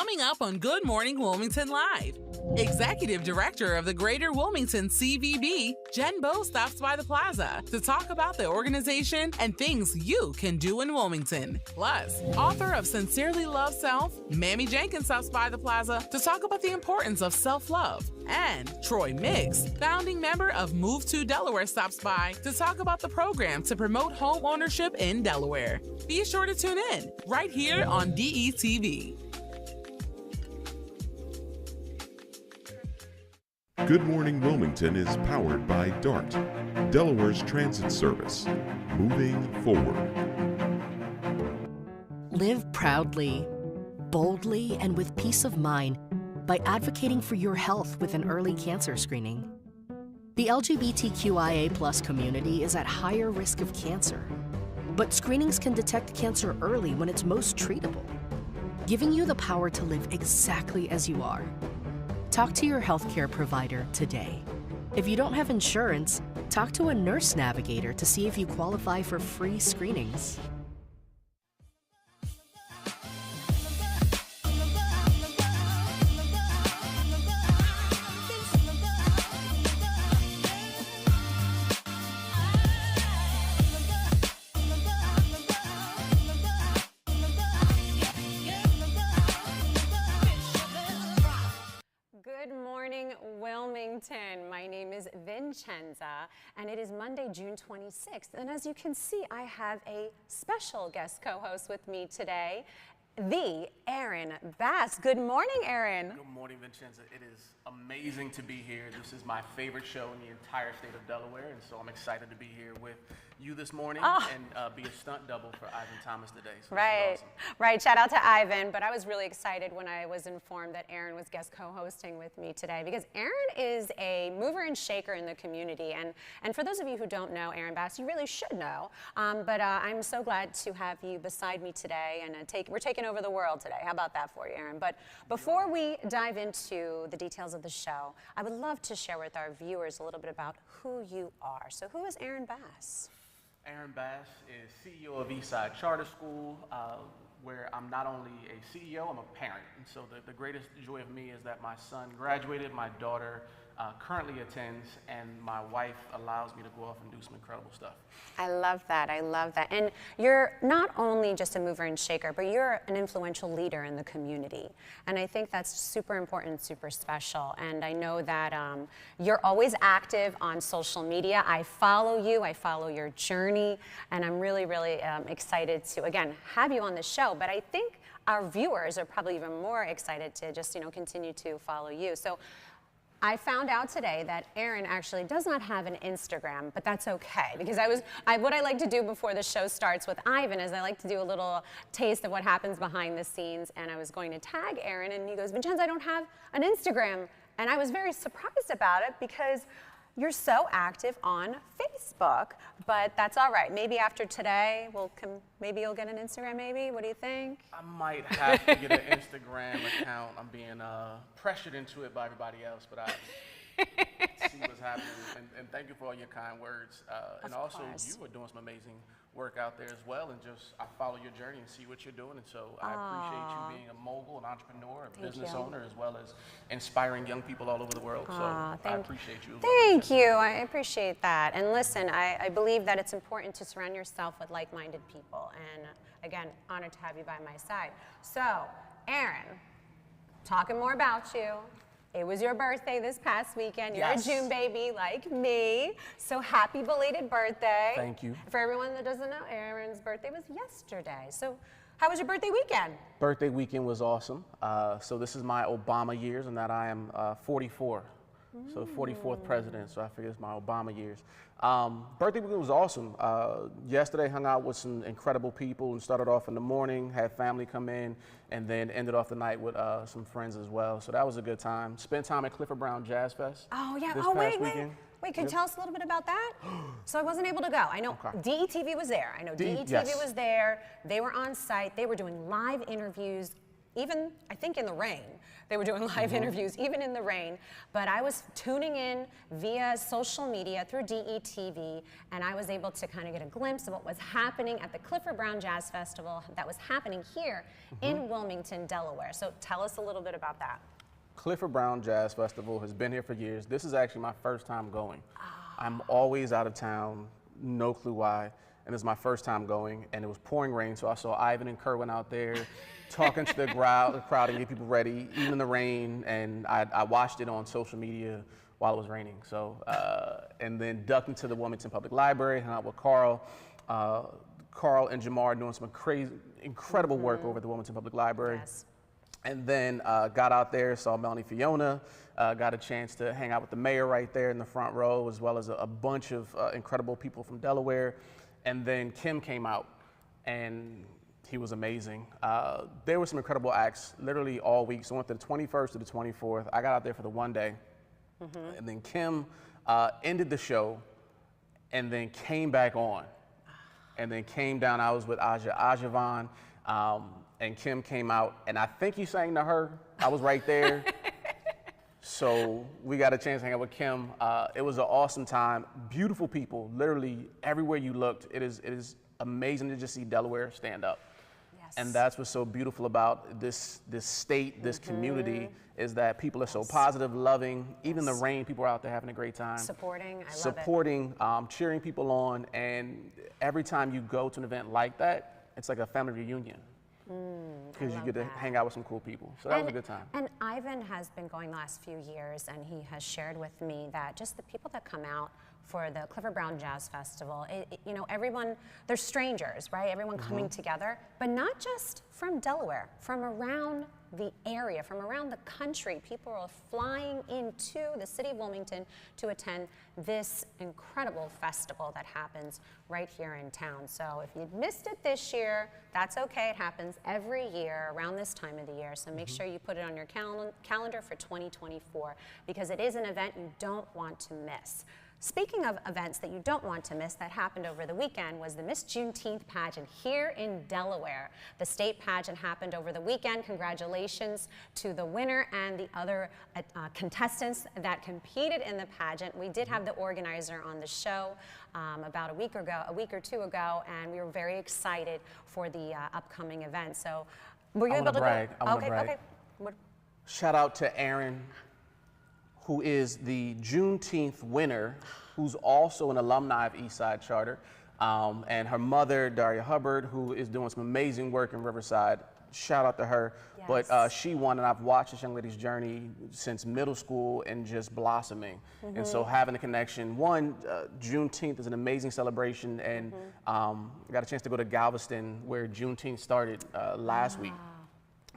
Coming up on Good Morning Wilmington Live, Executive Director of the Greater Wilmington C.V.B, Jen Boes stops by the plaza to talk about the organization and things you can do in Wilmington. Plus, author of Sincerely Love Self, Mamie Jenkins stops by the plaza to talk about the importance of self-love. And Troy Miggs, founding member of Move2Delaware, stops by to talk about the program to promote home ownership in Delaware. Be sure to tune in right here on DETV. Good Morning Wilmington is powered by DART, Delaware's transit service. Moving forward. Live proudly, boldly, and with peace of mind by advocating for your health with an early cancer screening. The LGBTQIA+ community is at higher risk of cancer, but screenings can detect cancer early when it's most treatable, giving you the power to live exactly as you are. Talk to your healthcare provider today. If you don't have insurance, talk to a nurse navigator to see if you qualify for free screenings. Good morning, Wilmington. My name is Vincenza, and it is Monday, June 26th. And as you can see, I have a special guest co-host with me today, the Aaron Bass. Good morning, Aaron. Good morning, Vincenza. It is amazing to be here. This is my favorite show in the entire state of Delaware, and so I'm excited to be here with you this morning and be a stunt double for Ivan Thomas today. So right, awesome. Right. Shout out to Ivan. But I was really excited when I was informed that Aaron was guest co-hosting with me today, because Aaron is a mover and shaker in the community. And for those of you who don't know Aaron Bass, you really should know. But I'm so glad to have you beside me today, and we're taking over the world today. How about that for you, Aaron? But before we dive into the details of the show, I would love to share with our viewers a little bit about who you are. So who is Aaron Bass? Aaron Bass is CEO of Eastside Charter School, where I'm not only a CEO, I'm a parent. And so the greatest joy of me is that my son graduated, my daughter currently attends, and my wife allows me to go off and do some incredible stuff. I love that. I love that. And you're not only just a mover and shaker, but you're an influential leader in the community. And I think that's super important, super special. And I know that you're always active on social media. I follow you. I follow your journey. And I'm really, really excited to, again, have you on the show. But I think our viewers are probably even more excited to just, continue to follow you. So I found out today that Aaron actually does not have an Instagram, but that's okay, because what I like to do before the show starts with Ivan is I like to do a little taste of what happens behind the scenes, and I was going to tag Aaron, and he goes, Vincenza, I don't have an Instagram. And I was very surprised about it, because you're so active on Facebook, but that's all right. Maybe after today, maybe you'll get an Instagram, maybe? What do you think? I might have to get an Instagram account. I'm being pressured into it by everybody else, but I see what's happening. And thank you for all your kind words. And also, you are doing some amazing work out there as well, and I follow your journey and see what you're doing, and so I appreciate you being a mogul, an entrepreneur, a business owner, as well as inspiring young people all over the world. So I appreciate you. Thank you. I appreciate that. And listen, I believe that it's important to surround yourself with like-minded people, and again, honored to have you by my side. So, Aaron, talking more about you. It was your birthday this past weekend. You're a June baby like me. So happy belated birthday. Thank you. For everyone that doesn't know, Aaron's birthday was yesterday. So how was your birthday weekend? Birthday weekend was awesome. So this is my Obama years, and that I am 44. So 44th president, so I figure it's my Obama years. Birthday weekend was awesome. Yesterday hung out with some incredible people and started off in the morning, had family come in, and then ended off the night with some friends as well. So that was a good time. Spent time at Clifford Brown Jazz Fest. Oh yeah, this wait, weekend. Wait, can you tell us a little bit about that? So I wasn't able to go. I know DETV was there. I know DETV was there. They were on site. They were doing live interviews even, I think, in the rain. They were doing live interviews, even in the rain. But I was tuning in via social media through DETV, and I was able to kind of get a glimpse of what was happening at the Clifford Brown Jazz Festival that was happening here in Wilmington, Delaware. So tell us a little bit about that. Clifford Brown Jazz Festival has been here for years. This is actually my first time going. I'm always out of town, no clue why. And this is my first time going, and it was pouring rain, so I saw Ivan and Kerwin out there talking to the crowd and getting people ready, even in the rain, and I watched it on social media while it was raining. So, and then ducked into the Wilmington Public Library, hung out with Carl. Carl and Jamar doing some crazy, incredible work over at the Wilmington Public Library. Yes. And then got out there, saw Melanie Fiona, got a chance to hang out with the mayor right there in the front row, as well as a bunch of incredible people from Delaware. And then Kim came out, and he was amazing. There were some incredible acts literally all week. So I went to the 21st to the 24th. I got out there for the one day. And then Kim ended the show and then came back on. And then came down. I was with Aja and Kim came out, and I think he sang to her. I was right there. So we got a chance to hang out with Kim. It was an awesome time. Beautiful people, literally everywhere you looked. It is amazing to just see Delaware stand up. Yes. And that's what's so beautiful about this state, this community, is that people are so positive, loving. Even the rain, people are out there having a great time. Supporting, I love Supporting, cheering people on. And every time you go to an event like that, it's like a family reunion. Because you get to hang out with some cool people. So that was a good time. And Ivan has been going the last few years, and he has shared with me that just the people that come out for the Clifford Brown Jazz Festival, you know, everyone, they're strangers, right? Everyone coming together, but not just from Delaware, from around the area, from around the country. People are flying into the city of Wilmington to attend this incredible festival that happens right here in town. So if you missed it this year, that's okay. It happens every year around this time of the year. So make sure you put it on your calendar for 2024, because it is an event you don't want to miss. Speaking of events that you don't want to miss that happened over the weekend was the Miss Juneteenth pageant here in Delaware. The state pageant happened over the weekend. Congratulations to the winner and the other contestants that competed in the pageant. We did have the organizer on the show about a week or two ago, and we were very excited for the upcoming event. So were you able to brag. go? I want to brag. Okay. What? Shout out to Aaron, who is the Juneteenth winner, who's also an alumni of Eastside Charter, and her mother, Daria Hubbard, who is doing some amazing work in Riverside. Shout out to her. Yes. But she won, and I've watched this young lady's journey since middle school and just blossoming. And so having a connection, Juneteenth is an amazing celebration, and I got a chance to go to Galveston, where Juneteenth started last week.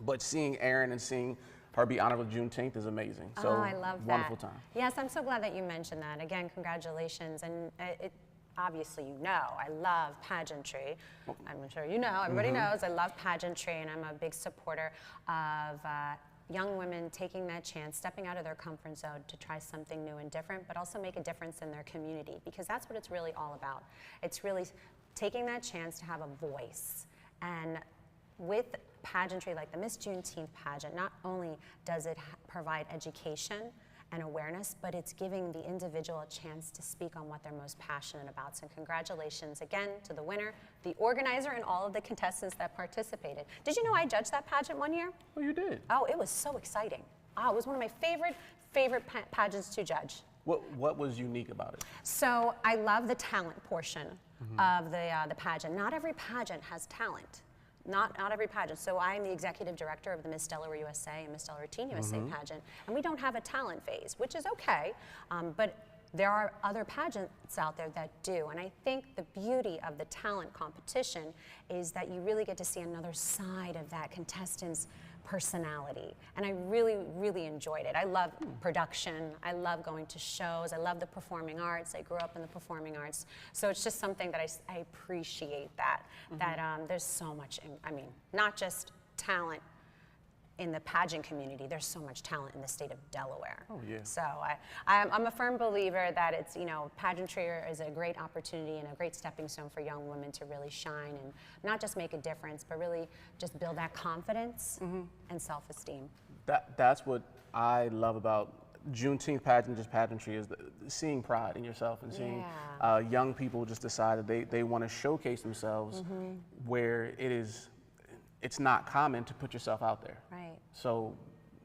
But seeing Aaron and seeing her be honored with Juneteenth is amazing. So I love that. Wonderful time. Yes, I'm so glad that you mentioned that. Again, congratulations. And obviously, you know, I love pageantry. I'm sure you know, everybody knows I love pageantry, and I'm a big supporter of young women taking that chance, stepping out of their comfort zone to try something new and different, but also make a difference in their community, because that's what it's really all about. It's really taking that chance to have a voice. And with pageantry like the Miss Juneteenth pageant, not only does it provide education and awareness, but it's giving the individual a chance to speak on what they're most passionate about. So congratulations again to the winner, the organizer, and all of the contestants that participated. Did you know I judged that pageant one year? Oh, you did? Oh, it was so exciting. Oh, it was one of my favorite pageants to judge. What was unique about it? So I love the talent portion of the pageant. Not every pageant has talent. Not every pageant. So I am the executive director of the Miss Delaware USA and Miss Delaware Teen USA pageant, and we don't have a talent phase, which is okay, but there are other pageants out there that do. And I think the beauty of the talent competition is that you really get to see another side of that contestant's personality. And I really, really enjoyed it. I love production. I love going to shows. I love the performing arts. I grew up in the performing arts. So it's just something that I appreciate that, that there's so much, I mean, not just talent in the pageant community, there's so much talent in the state of Delaware. Oh, yeah. So I'm a firm believer that it's, pageantry is a great opportunity and a great stepping stone for young women to really shine and not just make a difference, but really just build that confidence and self-esteem. That's what I love about Juneteenth pageantry is seeing pride in yourself and seeing young people just decide that they want to showcase themselves where it's not common to put yourself out there. Right. So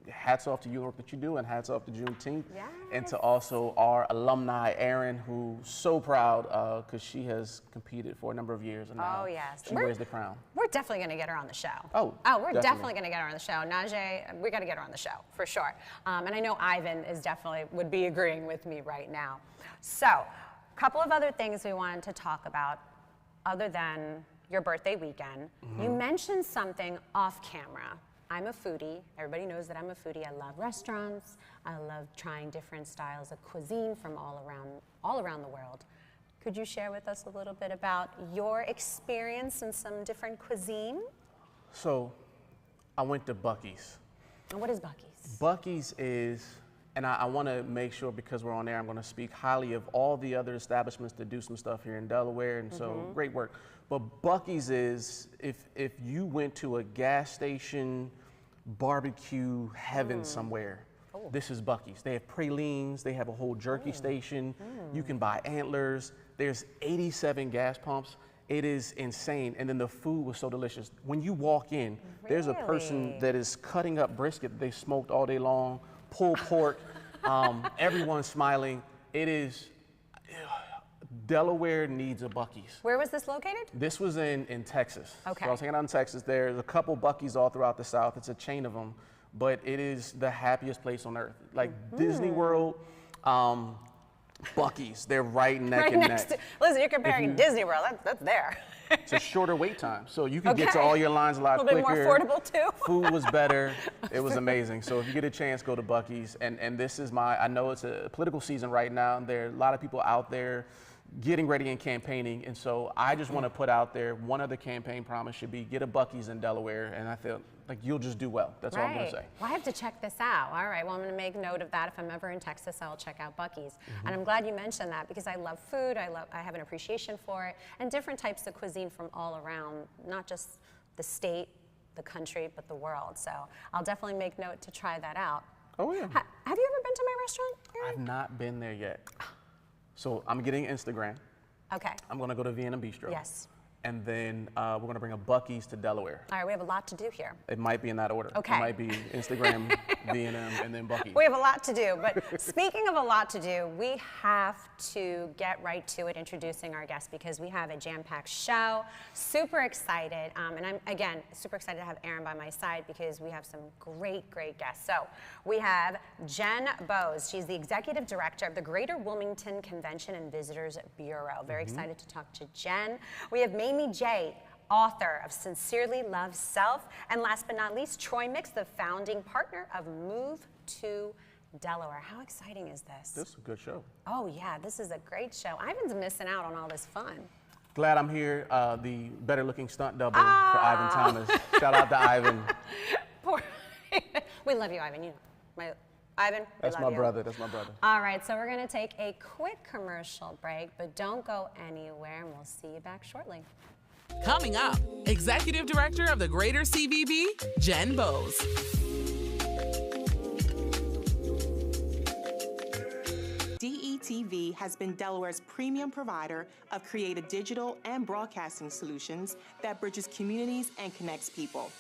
hats off to you work that you do, and hats off to Juneteenth. Yes. And to also our alumni, Erin, who's so proud because she has competed for a number of years, and now she wears the crown. We're definitely going to get her on the show. We're definitely going to get her on the show. Najee, we got to get her on the show for sure. And I know Ivan would be agreeing with me right now. So, a couple of other things we wanted to talk about other than your birthday weekend. You mentioned something off camera. I'm a foodie. Everybody knows that I'm a foodie. I love restaurants. I love trying different styles of cuisine from all around the world. Could you share with us a little bit about your experience in some different cuisine? So, I went to Buc-ee's. And what is Buc-ee's? Buc-ee's is, and I want to make sure, because we're on there, I'm going to speak highly of all the other establishments that do some stuff here in Delaware, and so great work. But Buc-ee's is, if you went to a gas station barbecue heaven somewhere, this is Buc-ee's. They have pralines, they have a whole jerky station, you can buy antlers, there's 87 gas pumps. It is insane, and then the food was so delicious. When you walk in, there's a person that is cutting up brisket that they smoked all day long, pulled pork, everyone's smiling. It is, Delaware needs a Buc-ee's. Where was this located? This was in Texas. Okay. So I was hanging out in Texas. There's a couple Buc-ee's all throughout the South. It's a chain of them, but it is the happiest place on earth. Like Disney World, Buc-ee's, they're right neck and neck. Listen, you're comparing Disney World, that's there. It's a shorter wait time, so you can get to all your lines a lot quicker. A little bit more affordable too. Food was better. It was amazing. So if you get a chance, go to Buc-ee's. And this is I know it's a political season right now, and there are a lot of people out there getting ready and campaigning, and so I just want to put out there, one other campaign promise should be get a Buc-ee's in Delaware, and I feel like you'll just do well. That's all I'm going to say. Well, I have to check this out. All right, well, I'm going to make note of that. If I'm ever in Texas, I'll check out Buc-ee's. And I'm glad you mentioned that, because I love food, I have an appreciation for it, and different types of cuisine from all around, not just the state, the country, but the world. So I'll definitely make note to try that out. Oh, yeah. Have you ever been to my restaurant, Erin? I've not been there yet. So I'm getting Instagram. Okay. I'm going to go to Vienna Bistro. Yes. And then we're going to bring a Buc-ee's to Delaware. All right, we have a lot to do here. It might be in that order. Okay. It might be Instagram, V&M, and then Buc-ee's. We have a lot to do, but speaking of a lot to do, we have to get right to it, introducing our guests, because we have a jam-packed show. Super excited, and I'm, again, super excited to have Erin by my side, because we have some great, great guests. So we have Jen Boes. She's the Executive Director of the Greater Wilmington Convention and Visitors Bureau. Very excited to talk to Jen. We have Mamie J., author of Sincerely Love Self, and last but not least, Troy Mix, the founding partner of Move2Delaware. How exciting is this? This is a good show. Oh yeah, this is a great show. Ivan's missing out on all this fun. Glad I'm here, the better looking stunt double for Ivan Thomas. Shout out to Ivan. Poor we love you, Ivan. You know, Ivan, that's my brother. That's my brother. All right, so we're going to take a quick commercial break, but don't go anywhere, and we'll see you back shortly. Coming up, Executive Director of the Greater C.V.B, Jen Boes. DETV has been Delaware's premium provider of creative digital and broadcasting solutions that bridges communities and connects people.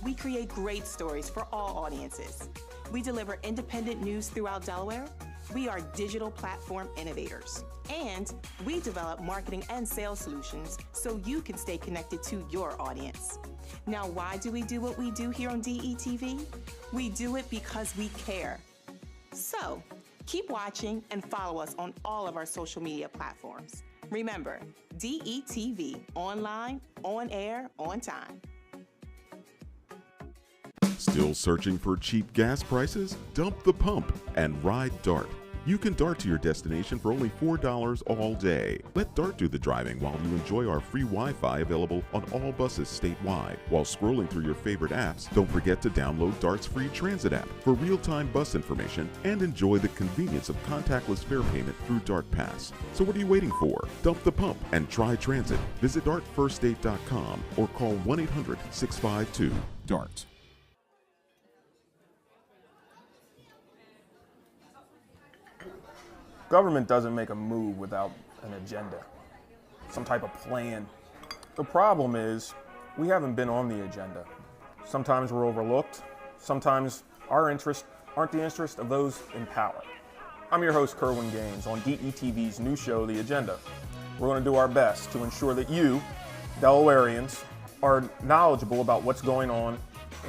We create great stories for all audiences. We deliver independent news throughout Delaware. We are digital platform innovators. And we develop marketing and sales solutions so you can stay connected to your audience. Now, why do we do what we do here on DETV? We do it because we care. So, keep watching and follow us on all of our social media platforms. Remember, DETV, online, on air, on time. Still searching for cheap gas prices? Dump the pump and ride DART. You can Dart to your destination for only $4 all day. Let Dart do the driving while you enjoy our free Wi-Fi available on all buses statewide. While scrolling through your favorite apps, don't forget to download Dart's free transit app for real-time bus information and enjoy the convenience of contactless fare payment through Dart Pass. So what are you waiting for? Dump the pump and try transit. Visit dartfirststate.com or call 1-800-652-DART. Government doesn't make a move without an agenda, some type of plan. The problem is we haven't been on the agenda. Sometimes we're overlooked. Sometimes our interests aren't the interests of those in power. I'm your host, Kerwin Gaines, on DETV's new show, The Agenda. We're going to do our best to ensure that you, Delawareans, are knowledgeable about what's going on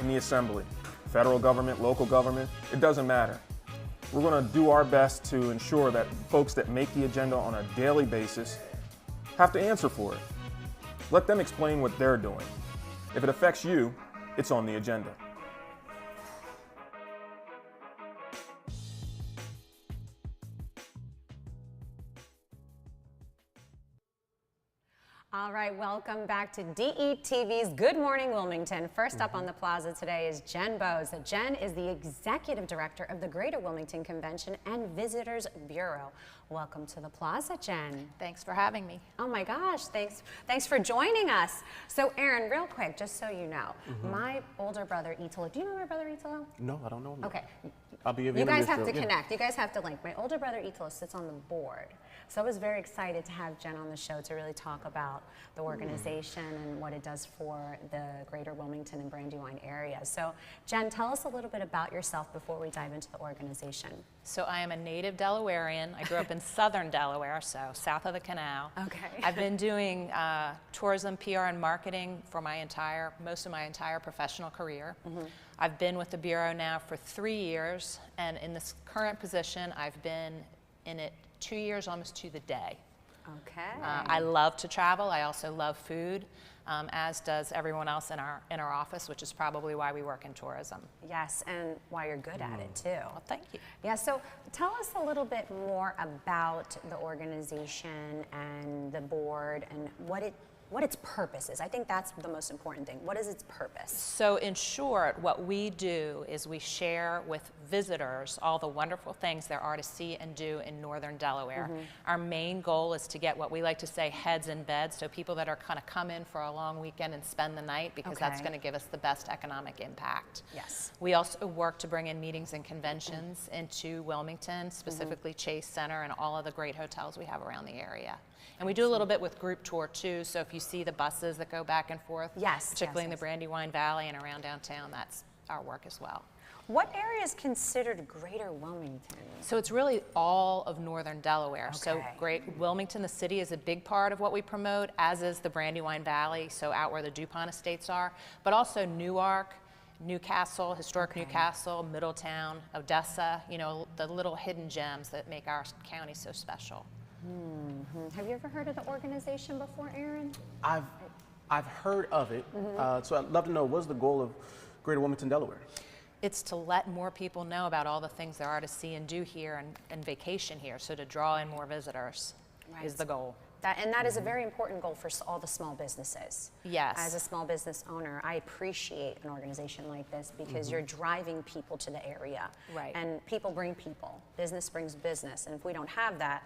in the Assembly. Federal government, local government, it doesn't matter. We're going to do our best to ensure that folks that make the agenda on a daily basis have to answer for it. Let them explain what they're doing. If it affects you, it's on the agenda. All right, welcome back to DETV's Good Morning Wilmington. First up on the plaza today is Jen Boes. Jen is the Executive Director of the Greater Wilmington Convention and Visitors Bureau. Welcome to the plaza, Jen. Thanks for having me. Oh my gosh, thanks for joining us. So Aaron, real quick, just so you know, my older brother Italo, do you know my brother Italo? No, I don't know him. Okay. I'll be You guys have to connect. You guys have to link. My older brother Italo sits on the board. So I was very excited to have Jen on the show to really talk about the organization and what it does for the Greater Wilmington and Brandywine area. So Jen, tell us a little bit about yourself before we dive into the organization. So I am a native Delawarean. I grew up in southern Delaware, so south of the canal. Okay. I've been doing tourism, PR, and marketing for most of my entire professional career. I've been with the Bureau now for 3 years, and in this current position, I've been in it 2 years almost to the day. Okay. I love to travel. I also love food, as does everyone else in our office, which is probably why we work in tourism. Yes, and why you're good at it too. Well, thank you. Yeah, so tell us a little bit more about the organization and the board and what its purpose is. I think that's the most important thing. What is its purpose? So in short, what we do is we share with visitors all the wonderful things there are to see and do in northern Delaware. Our main goal is to get what we like to say heads in bed, so people that are kind of come in for a long weekend and spend the night, because that's going to give us the best economic impact. Yes. We also work to bring in meetings and conventions into Wilmington, specifically Chase Center and all of the great hotels we have around the area. And we do a little bit with group tour too, so if you see the buses that go back and forth, particularly in the Brandywine Valley and around downtown, that's our work as well. What area is considered Greater Wilmington? So it's really all of northern Delaware. Okay. So Wilmington, the city, is a big part of what we promote, as is the Brandywine Valley, so out where the DuPont estates are, but also Newark, Newcastle, historic Newcastle, Middletown, Odessa, you know, the little hidden gems that make our county so special. Have you ever heard of the organization before, Aaron? I've heard of it. So I'd love to know, what's the goal of Greater Wilmington, Delaware? It's to let more people know about all the things there are to see and do here and vacation here. So to draw in more visitors is the goal. That is a very important goal for all the small businesses. Yes. As a small business owner, I appreciate an organization like this because you're driving people to the area. Right. And people bring people. Business brings business. And if we don't have that,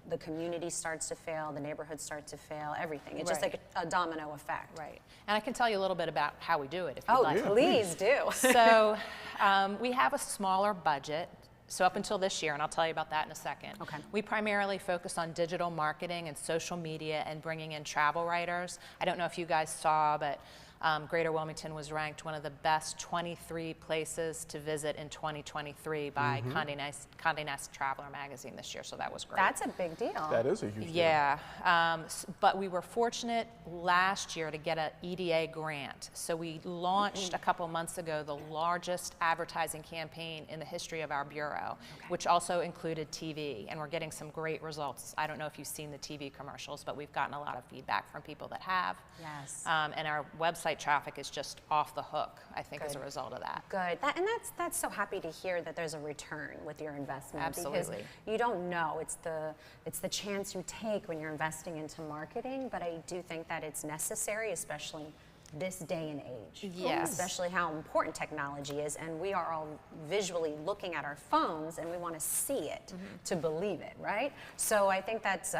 the community starts to fail, the neighborhood starts to fail, everything. It's just like a domino effect. Right. And I can tell you a little bit about how we do it if you'd like. Oh, please do. So we have a smaller budget. So up until this year, and I'll tell you about that in a second. Okay. We primarily focus on digital marketing and social media and bringing in travel writers. I don't know if you guys saw, but Greater Wilmington was ranked one of the best 23 places to visit in 2023 by Condé Nast Traveler magazine this year, so that was great. That's a big deal. That is a huge deal. Yeah, but we were fortunate last year to get an EDA grant. So we launched a couple months ago the largest advertising campaign in the history of our bureau, which also included TV, and we're getting some great results. I don't know if you've seen the TV commercials, but we've gotten a lot of feedback from people that have. Yes. And our website website traffic is just off the hook, I think, as a result of that. Good. That's so happy to hear that there's a return with your investment. Absolutely. Because you don't know. It's the chance you take when you're investing into marketing, but I do think that it's necessary, especially this day and age. Yes. Especially how important technology is, and we are all visually looking at our phones and we want to see it to believe it, right? So I think that's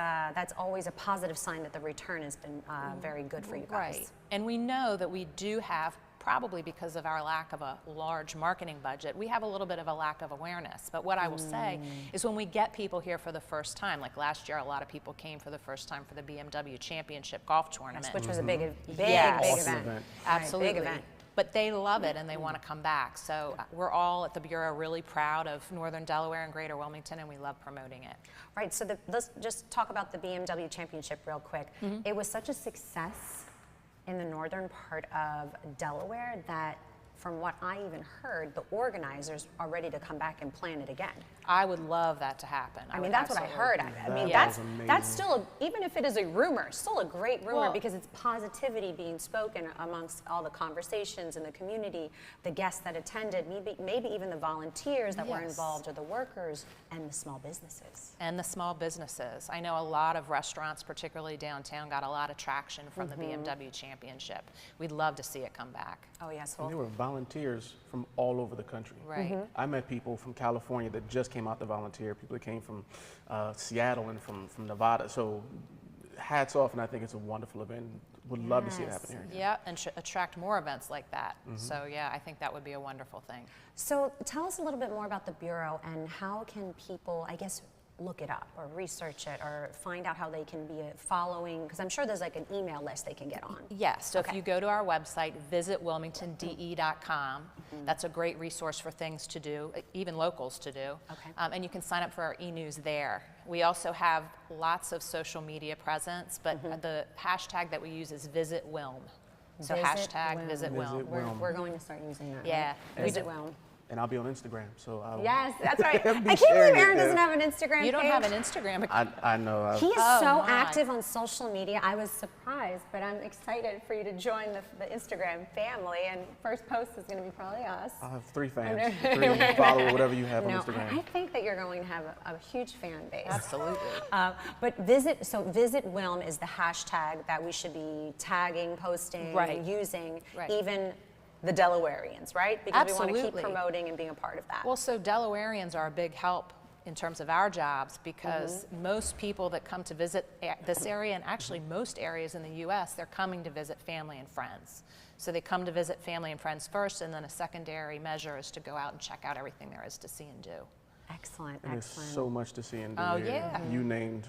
always a positive sign that the return has been very good for you guys. Right. And we know that we do have, probably because of our lack of a large marketing budget, we have a little bit of a lack of awareness. But what I will say is when we get people here for the first time, like last year a lot of people came for the first time for the BMW Championship Golf Tournament. Yes, which was a big Yes. event. Absolutely. Right, big event. But they love it and they want to come back. So we're all at the Bureau really proud of Northern Delaware and Greater Wilmington, and we love promoting it. Right, so let's just talk about the BMW Championship real quick. It was such a success in the northern part of Delaware that, from what I even heard, the organizers are ready to come back and plan it again. I would love that to happen. I mean, that's what I heard. I mean, that's still, even if it is a rumor, still a great rumor, because it's positivity being spoken amongst all the conversations in the community, the guests that attended, maybe even the volunteers that were involved, or the workers, and the small businesses. And the small businesses. I know a lot of restaurants, particularly downtown, got a lot of traction from the BMW Championship. We'd love to see it come back. Oh, yes. And there were volunteers from all over the country. Right. I met people from California that just came out to volunteer, people that came from Seattle and from Nevada. So hats off, and I think it's a wonderful event. Would love to see it happen here. Yeah, and attract more events like that. So yeah, I think that would be a wonderful thing. So tell us a little bit more about the Bureau and how can people, I guess, look it up or research it or find out how they can be following, because I'm sure there's like an email list they can get on. Yes, so if you go to our website, visitwilmingtonde.com, that's a great resource for things to do, even locals to do. And you can sign up for our e-news there. We also have lots of social media presence, but the hashtag that we use is VisitWilm. So hashtag VisitWilm. We're going to start using that. Yeah. Right? VisitWilm. And I'll be on Instagram, so I'll Yes, that's right. I can't believe Aaron doesn't have an Instagram page. You don't have an Instagram account. I know. He is so active on social media. I was surprised, but I'm excited for you to join the Instagram family. And first post is going to be probably us. I'll have 3 fans, 3 follow whatever you have on Instagram. I think that you're going to have a huge fan base. Absolutely. But Visit Wilm is the hashtag that we should be tagging, posting, using, even the Delawareans, right? Because we want to keep promoting and being a part of that. Well, so Delawareans are a big help in terms of our jobs, because most people that come to visit this area, and actually most areas in the U.S., they're coming to visit family and friends. So they come to visit family and friends first, and then a secondary measure is to go out and check out everything there is to see and do. Excellent, and excellent. There's so much to see and do here. Yeah. You named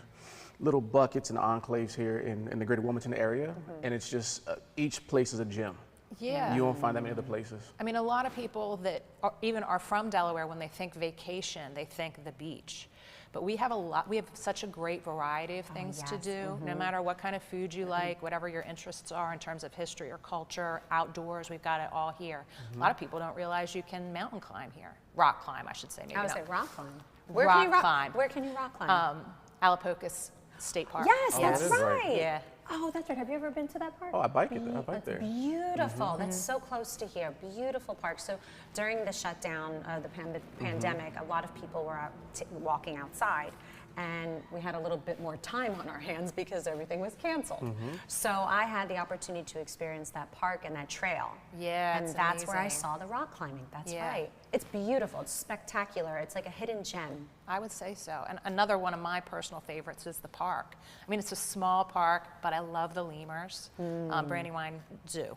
little buckets and enclaves here in the Greater Wilmington area, and it's just, each place is a gem. Yeah. You won't find that many other places. I mean, a lot of people that are from Delaware, when they think vacation, they think the beach. But we have such a great variety of things to do, no matter what kind of food you like, whatever your interests are in terms of history or culture, outdoors, we've got it all here. A lot of people don't realize you can mountain climb here. Rock climb, I should say. Maybe I would not. say rock climb. Where can you rock climb? Alapocas State Park. Yes, that's right. Right. Yeah. Oh, that's right. Have you ever been to that park? Oh, I bike there. Beautiful. That's so close to here. Beautiful park. So during the shutdown of the pandemic, a lot of people were out walking outside. And we had a little bit more time on our hands because everything was canceled. So I had the opportunity to experience that park and that trail. Yeah, and that's where I saw the rock climbing. That's right. It's beautiful. It's spectacular. It's like a hidden gem. I would say so. And another one of my personal favorites is the park. I mean, it's a small park, but I love the lemurs. Brandywine Zoo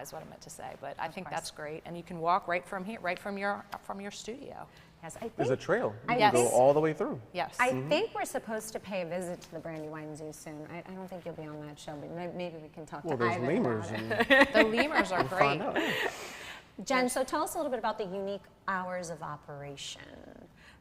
is what I meant to say. But I think that's great. And you can walk right from here, right from your studio. Yes, I think there's a trail. You Yes. can go all the way through. Yes. I think we're supposed to pay a visit to the Brandywine Zoo soon. I don't think you'll be on that show, but maybe we can talk to there's Ivan lemurs. about it. The lemurs are great. Jen, so tell us a little bit about the unique hours of operation.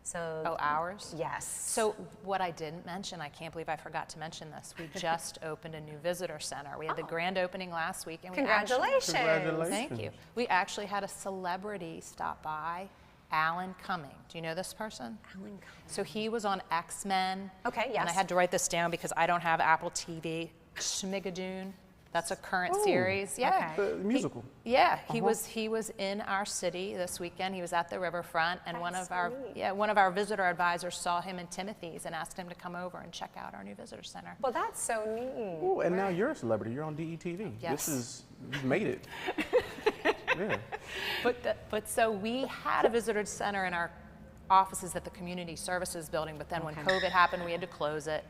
So hours? Yes. So what I didn't mention, I can't believe I forgot to mention this. We just opened a new visitor center. We had the grand opening last week. And Congratulations. Thank you. We actually had a celebrity stop by. Alan Cumming. Do you know this person? Alan Cumming. So he was on X-Men. Okay, yes. And I had to write this down because I don't have Apple TV. Schmigadoon. That's a current series. Yeah. Okay. The musical. He was in our city this weekend. He was at the riverfront, and one of neat. our visitor advisors saw him in Timothy's and asked him to come over and check out our new visitor center. Well, that's so neat. Ooh, and now you're a celebrity. You're on DETV. Yes. You've made it. Yeah. But so we had a visitor center in our offices at the community services building, but then when COVID happened, we had to close it.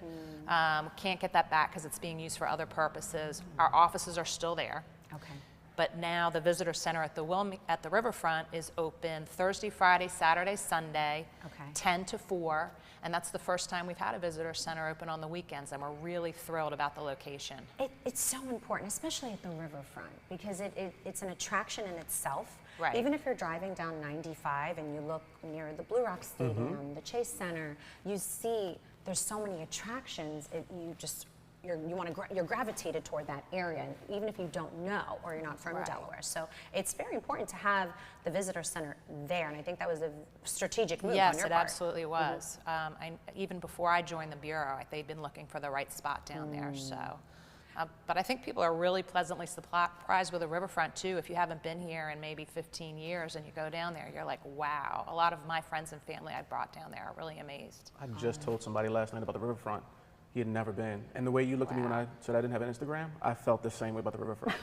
Can't get that back because it's being used for other purposes. Our offices are still there. Okay. But now the visitor center at the riverfront is open Thursday, Friday, Saturday, Sunday, 10 to 4. And that's the first time we've had a visitor center open on the weekends, and we're really thrilled about the location. It's so important, especially at the riverfront, because it's an attraction in itself. Right. Even if you're driving down 95 and you look near the Blue Rock Stadium, the Chase Center, you see there's so many attractions. You're gravitated toward that area, even if you don't know or you're not from Delaware. So it's very important to have the visitor center there, and I think that was a strategic move on your part. Yes, it absolutely was. Even before I joined the bureau, they'd been looking for the right spot down there. So. But I think people are really pleasantly surprised with the riverfront too. If you haven't been here in maybe 15 years and you go down there, you're like, wow. A lot of my friends and family I brought down there are really amazed. I just told somebody last night about the riverfront. He had never been. And the way you looked at me when I said I didn't have an Instagram, I felt the same way about the riverfront.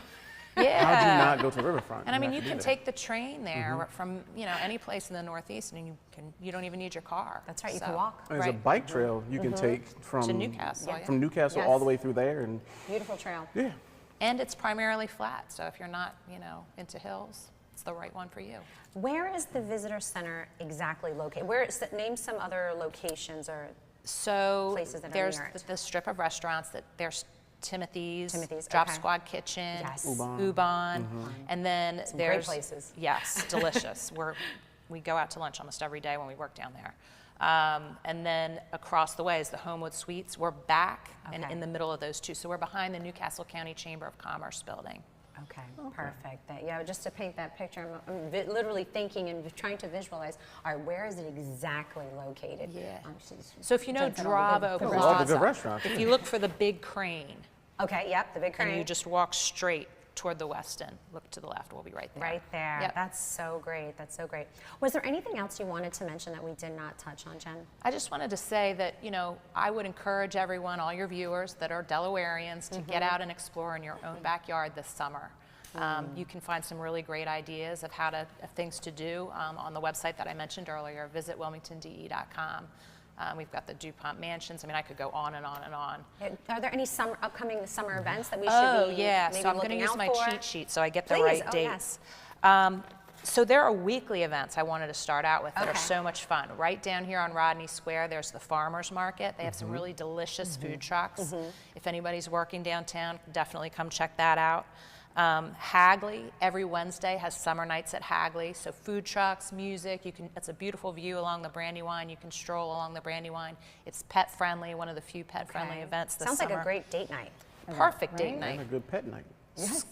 Yeah. How'd you not go to the riverfront? And I mean, you can take the train there from any place in the Northeast, and you don't even need your car. That's right. You can walk. There's a bike trail you can take from Newcastle. From Newcastle all the way through there, and Beautiful trail. yeah. And it's primarily flat, so if you're not into hills, it's the right one for you. Where is the visitor center exactly located? Name some other locations or So places that are there's near it. the strip of restaurants that there's Timothy's, Timothy's, Drop okay. Squad Kitchen, Yes. Ubon, and then Some there's great places. Yes, delicious. We go out to lunch almost every day when we work down there. And then across the way is the Homewood Suites. We're back in the middle of those two. So we're behind the Newcastle County Chamber of Commerce building. Okay, perfect. Just to paint that picture, I'm literally thinking and trying to visualize, all right, where is it exactly located? Yeah. So if you know Jensen, all the Dravo good All the Plaza, good restaurants. if you look for the big crane, Okay, yep, the big crane. and you just walk straight toward the west end, look to the left, we'll be right there. Right there. Yep. That's so great. That's so great. Was there anything else you wanted to mention that we did not touch on, Jen? I just wanted to say that, I would encourage everyone, all your viewers that are Delawareans, to get out and explore in your own backyard this summer. You can find some really great ideas of things to do on the website that I mentioned earlier, visit wilmingtonde.com. We've got the DuPont mansions. I mean, I could go on and on and on. Are there any upcoming summer events that we should be maybe so I'm going to looking use out my for? cheat sheet so I get the Please. right Oh, dates. yes. So there are weekly events I wanted to start out with that are Okay. so much fun. Right down here on Rodney Square, there's the Farmers Market. They have some really delicious food trucks. If anybody's working downtown, definitely come check that out. Hagley, every Wednesday has summer nights at Hagley, so food trucks, music, it's a beautiful view along the Brandywine. You can stroll along the Brandywine. It's pet friendly, one of the few pet friendly events this Sounds summer. like a great date night. Perfect date night. And a good pet night. Yes.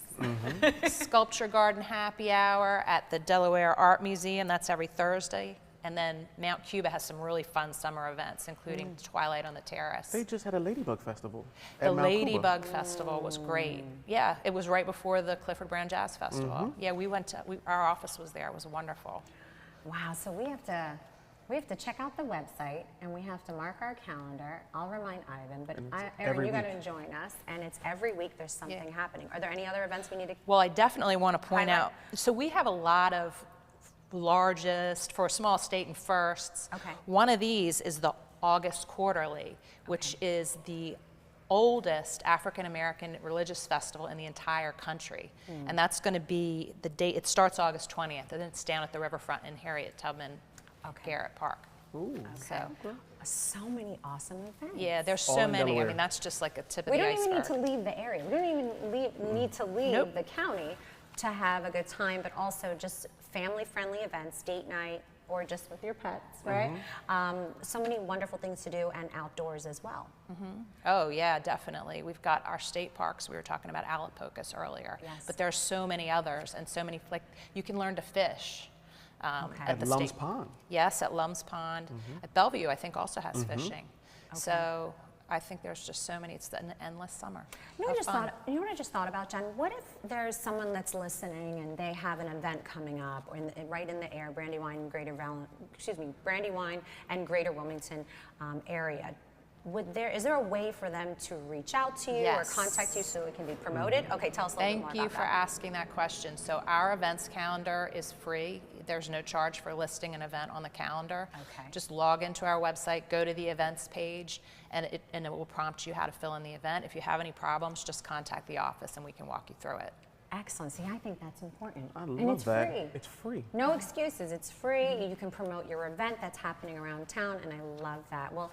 Sculpture Garden Happy Hour at the Delaware Art Museum, that's every Thursday. And then Mount Cuba has some really fun summer events, including Twilight on the Terrace. They just had a Ladybug Festival. The at Mount Cuba. Ladybug Festival was great. Yeah, it was right before the Clifford Brown Jazz Festival. Yeah, our office was there. It was wonderful. Wow, so we have to check out the website and we have to mark our calendar. I'll remind Ivan, but Erin, you got to join us, and it's every week there's something happening. Are there any other events we need to? Well, I definitely want to point highlight? out, so we have a lot of largest, for a small state, and firsts. Okay. One of these is the August Quarterly, which is the oldest African American religious festival in the entire country. And that's going to be the date, it starts August 20th, and it's down at the riverfront in Harriet Tubman Garrett Park. Ooh. So many awesome events. Yeah, there's All so in many. Delaware. I mean, that's just like a tip of We the don't iceberg. even need to leave the area. We don't even need to leave Nope. the county to have a good time, but also just family-friendly events, date night, or just with your pets, right? So many wonderful things to do, and outdoors as well. Oh yeah, definitely. We've got our state parks. We were talking about Alapocus earlier, Yes. but there's so many others, and so many, like, you can learn to fish. At the Lum's state. Pond. Yes, at Lum's Pond. At Bellevue, I think, also has fishing. So I think there's just so many. It's an endless summer. You know what I just thought about, Jen? What if there's someone that's listening and they have an event coming up, or right in the air, Brandywine and Greater Wilmington area? Is there a way for them to reach out to you or contact you so it can be promoted? Okay, tell us a little bit more about that. Thank you for asking that question. So our events calendar is free. There's no charge for listing an event on the calendar. Okay. Just log into our website, go to the events page, and it will prompt you how to fill in the event. If you have any problems, just contact the office and we can walk you through it. Excellent. See, I think that's important. I love and it's that. Free. It's free. No excuses. It's free. You can promote your event that's happening around town, and I love that. Well,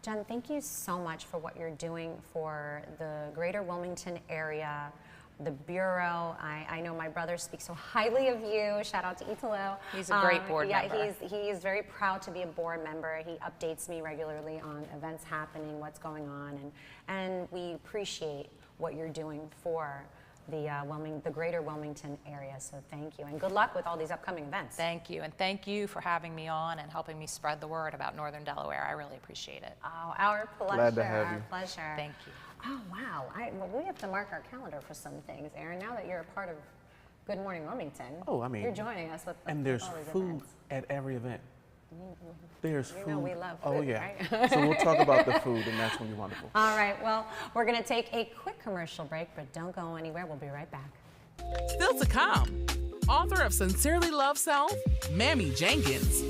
Jen, thank you so much for what you're doing for the Greater Wilmington area, the Bureau. I know my brother speaks so highly of you. Shout out to Italo. He's a great board member. Yeah, he is very proud to be a board member. He updates me regularly on events happening, what's going on, and we appreciate what you're doing for the Greater Wilmington area. So thank you, and good luck with all these upcoming events. Thank you, and thank you for having me on and helping me spread the word about Northern Delaware. I really appreciate it. Oh, our pleasure. Glad to have you. Our pleasure. Thank you. Oh, wow. Well, we have to mark our calendar for some things, Aaron. Now that you're a part of Good Morning Wilmington, you're joining us with and there's all these food events. at every event. There's food. You know we love food, oh yeah. right? So we'll talk about the food, and that's going to be wonderful. All right. Well, we're going to take a quick commercial break, but don't go anywhere. We'll be right back. Still to come, author of Sincerely Love Self, Mamie Jenkins.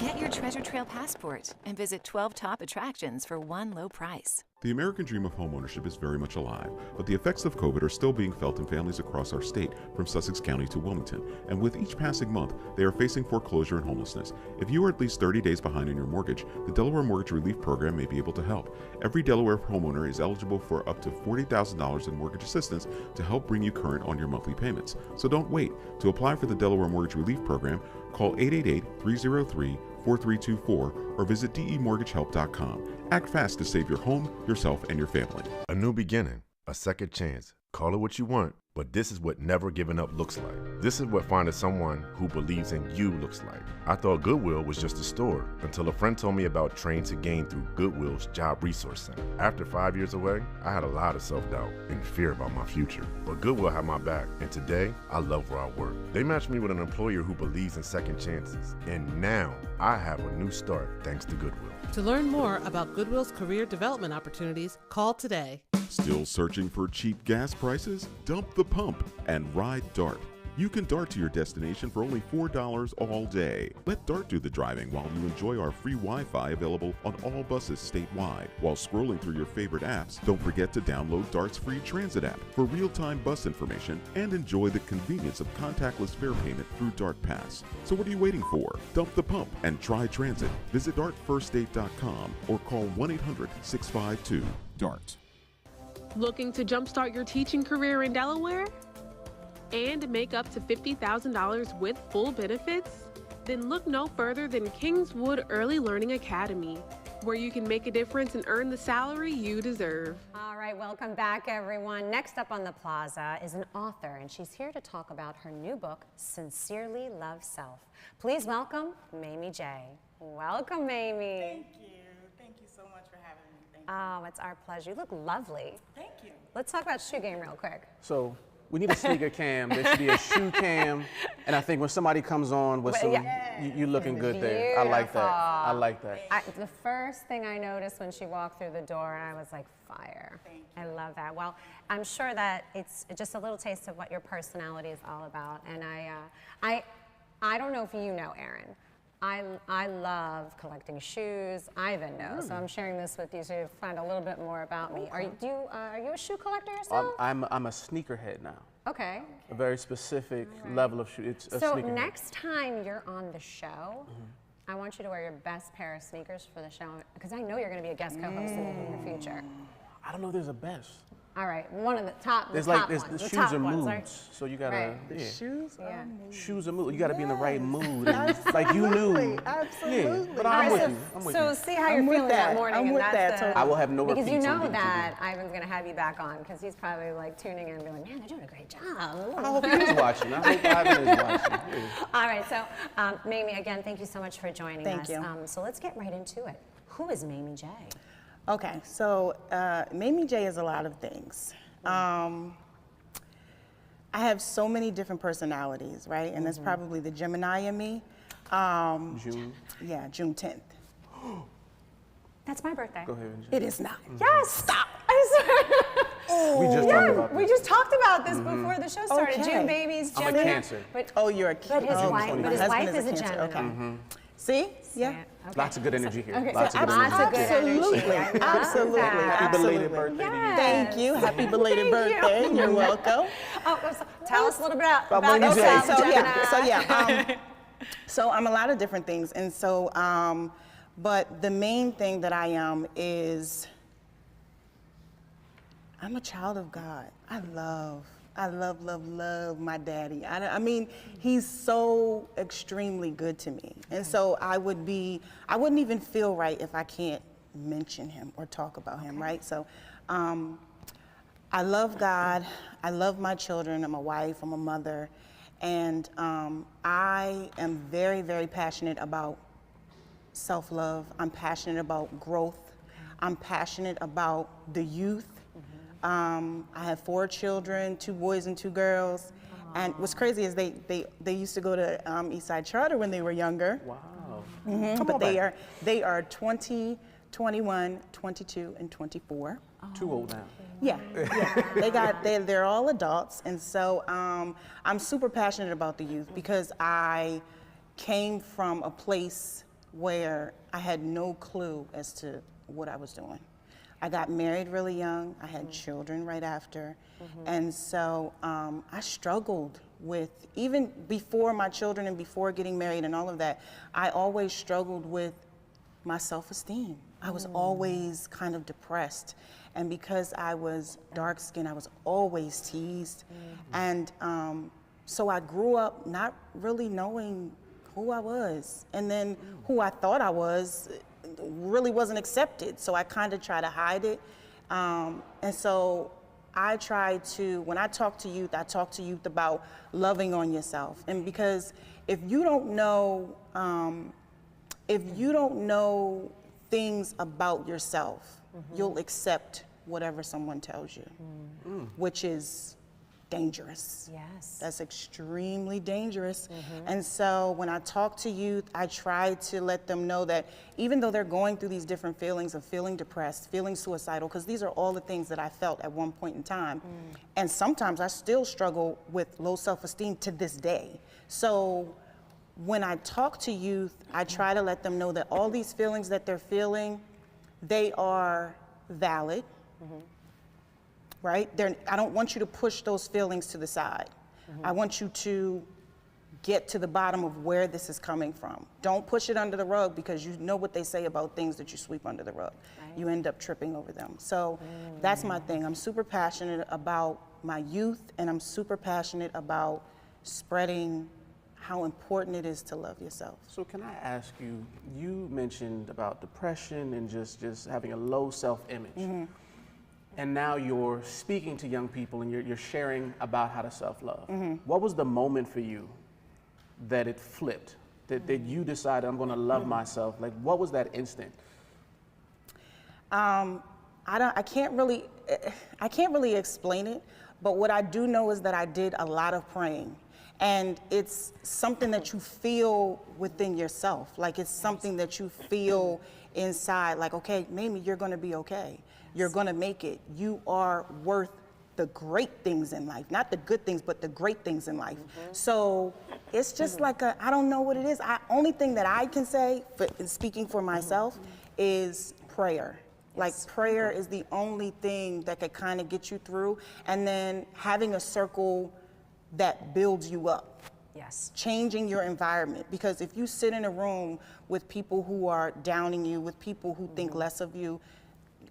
Get your Treasure Trail passport and visit 12 top attractions for one low price. The American dream of homeownership is very much alive, but the effects of COVID are still being felt in families across our state, from Sussex County to Wilmington, and with each passing month, they are facing foreclosure and homelessness. If you are at least 30 days behind on your mortgage, the Delaware Mortgage Relief Program may be able to help. Every Delaware homeowner is eligible for up to $40,000 in mortgage assistance to help bring you current on your monthly payments. So don't wait. To apply for the Delaware Mortgage Relief Program, call 888-303-4324 or visit demortgagehelp.com. Act fast to save your home, yourself, and your family. A new beginning, a second chance. Call it what you want, but this is what never giving up looks like. This is what finding someone who believes in you looks like. I thought Goodwill was just a store until a friend told me about Train to Gain through Goodwill's Job Resource Center. After 5 years away, I had a lot of self-doubt and fear about my future. But Goodwill had my back, and today, I love where I work. They matched me with an employer who believes in second chances, and now I have a new start thanks to Goodwill. To learn more about Goodwill's career development opportunities, call today. Still searching for cheap gas prices? Dump the pump and ride DART. You can DART to your destination for only $4 all day. Let DART do the driving while you enjoy our free Wi-Fi available on all buses statewide. While scrolling through your favorite apps, don't forget to download DART's free transit app for real-time bus information and enjoy the convenience of contactless fare payment through DART Pass. So what are you waiting for? Dump the pump and try transit. Visit dartfirststate.com or call 1-800-652-DART. Looking to jumpstart your teaching career in Delaware? And make up to $50,000 with full benefits? Then look no further than Kingswood Early Learning Academy, where you can make a difference and earn the salary you deserve. All right, welcome back, everyone. Next up on the plaza is an author, and she's here to talk about her new book, Sincerely Love Self. Please welcome Mamie J. Welcome, Mamie. Thank you. Thank you so much for having me. Thank you. Oh, it's our pleasure. You look lovely. Thank you. Let's talk about shoe game real quick. So we need a sneaker cam. There should be a shoe cam. And I think when somebody comes on with some, you looking good there. I like that. I like that. The first thing I noticed when she walked through the door, I was like, fire. Thank you. I love that. Well, I'm sure that it's just a little taste of what your personality is all about. And I don't know if you know, Aaron. I love collecting shoes. Ivan knows, so I'm sharing this with you so you find a little bit more about me. Are you a shoe collector yourself? I'm a sneakerhead now. Okay. A very specific level of shoe. It's a so sneakerhead. next time you're on the show, I want you to wear your best pair of sneakers for the show, because I know you're going to be a guest co-host in the future. I don't know if there's a best. All right, one of the top, There's the like top there's ones, the the shoes top are ones, moods, right? so you gotta Right. yeah. Shoes? Yeah. Shoes are mood. You gotta be in the right mood. And, Absolutely. like you knew. Absolutely. Yeah, but I'm with you. I'm with So you. see how I'm you're with feeling that. that morning, I'm and with that's that, the, totally. I will have no because you repeats on know DETV. that Ivan's gonna have you back on because he's probably like tuning in and being like, man, they're doing a great job. I hope he's watching. I hope Ivan is watching. Yeah. All right, so Mamie, again, thank you so much for joining Thank us. you. So let's get right into it. Who is Mamie J? Okay, so Mamie J is a lot of things. I have so many different personalities, right? And that's probably the Gemini in me. June. Yeah, June 10th. That's my birthday. Go ahead. It is not. Yes, stop. We just talked about we this. just talked about this before the show started. Okay. June babies, I'm a Gemini. Cancer. But, Oh, you're a but his oh, wife, my but his husband wife is a Cancer. Gemini. Okay. See? Yeah. Okay. Lots of good energy here. Okay, Lots so of good energy. lots of good Absolutely. energy. I love Absolutely. that. Happy belated Absolutely. birthday to you. Yes. Thank you. Happy belated Thank you. birthday. You're welcome. Oh, so tell us a little bit about Mamie J. yourself, So Gemini. yeah. So I'm a lot of different things, and so but the main thing that I am is I'm a child of God. I love my daddy. I mean, he's so extremely good to me. And so I wouldn't even feel right if I can't mention him or talk about him, right? So I love God. I love my children. I'm a wife, I'm a mother. And I am very, very passionate about self-love. I'm passionate about growth. I'm passionate about the youth. I have 4 children, 2 boys and 2 girls. And what's crazy is they used to go to Eastside Charter when they were younger. Wow. But they are 20, 21, 22, and 24. Too old now. Yeah. They're all adults, and so I'm super passionate about the youth because I came from a place where I had no clue as to what I was doing. I got married really young. I had children right after. And so I struggled with, even before my children and before getting married and all of that, I always struggled with my self-esteem. I was always kind of depressed. And because I was dark-skinned, I was always teased. And so I grew up not really knowing who I was. And then who I thought I was really wasn't accepted, so I kind of try to hide it. And so I try to, when I talk to youth about loving on yourself. And because if you don't know things about yourself, you'll accept whatever someone tells you, which is dangerous. Yes. That's extremely dangerous. And so when I talk to youth, I try to let them know that even though they're going through these different feelings of feeling depressed, feeling suicidal, because these are all the things that I felt at one point in time. And sometimes I still struggle with low self-esteem to this day. So when I talk to youth, I try to let them know that all these feelings that they're feeling, they are valid. Right? I don't want you to push those feelings to the side. I want you to get to the bottom of where this is coming from. Don't push it under the rug, because you know what they say about things that you sweep under the rug. Right. You end up tripping over them. So that's my thing. I'm super passionate about my youth, and I'm super passionate about spreading how important it is to love yourself. So can I ask you, you mentioned about depression and just having a low self-image. And now you're speaking to young people and you're sharing about how to self-love. What was the moment for you that it flipped, that you decided, I'm gonna love myself? Like, what was that instant? I can't really explain it, but what I do know is that I did a lot of praying. And it's something that you feel within yourself. Like, it's something that you feel inside, like, okay, Mamie, you're gonna be okay. You're gonna make it. You are worth the great things in life, not the good things, but the great things in life. So it's just like I don't know what it is. Only thing that I can say, speaking for myself, is prayer. Like, prayer is the only thing that could kind of get you through. And then having a circle that builds you up. Yes. Changing your environment, because if you sit in a room with people who are downing you, with people who think less of you,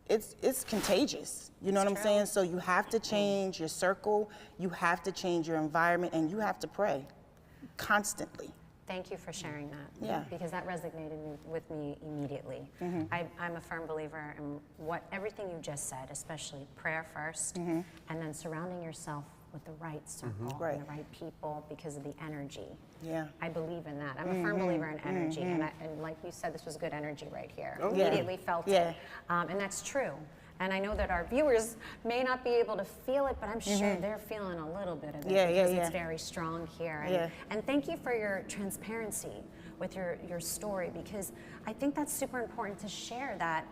it's contagious. You know what I'm saying? So you have to change your circle, you have to change your environment, and you have to pray constantly. Thank you for sharing that. Yeah. Because that resonated with me immediately. I'm a firm believer in everything you just said, especially prayer first, and then surrounding yourself with the right circle and the right people because of the energy. Yeah. I believe in that. I'm a firm believer in energy, and like you said, this was good energy right here. Immediately felt it. And that's true. And I know that our viewers may not be able to feel it, but I'm sure they're feeling a little bit of it because it's very strong here. And thank you for your transparency with your story, because I think that's super important to share that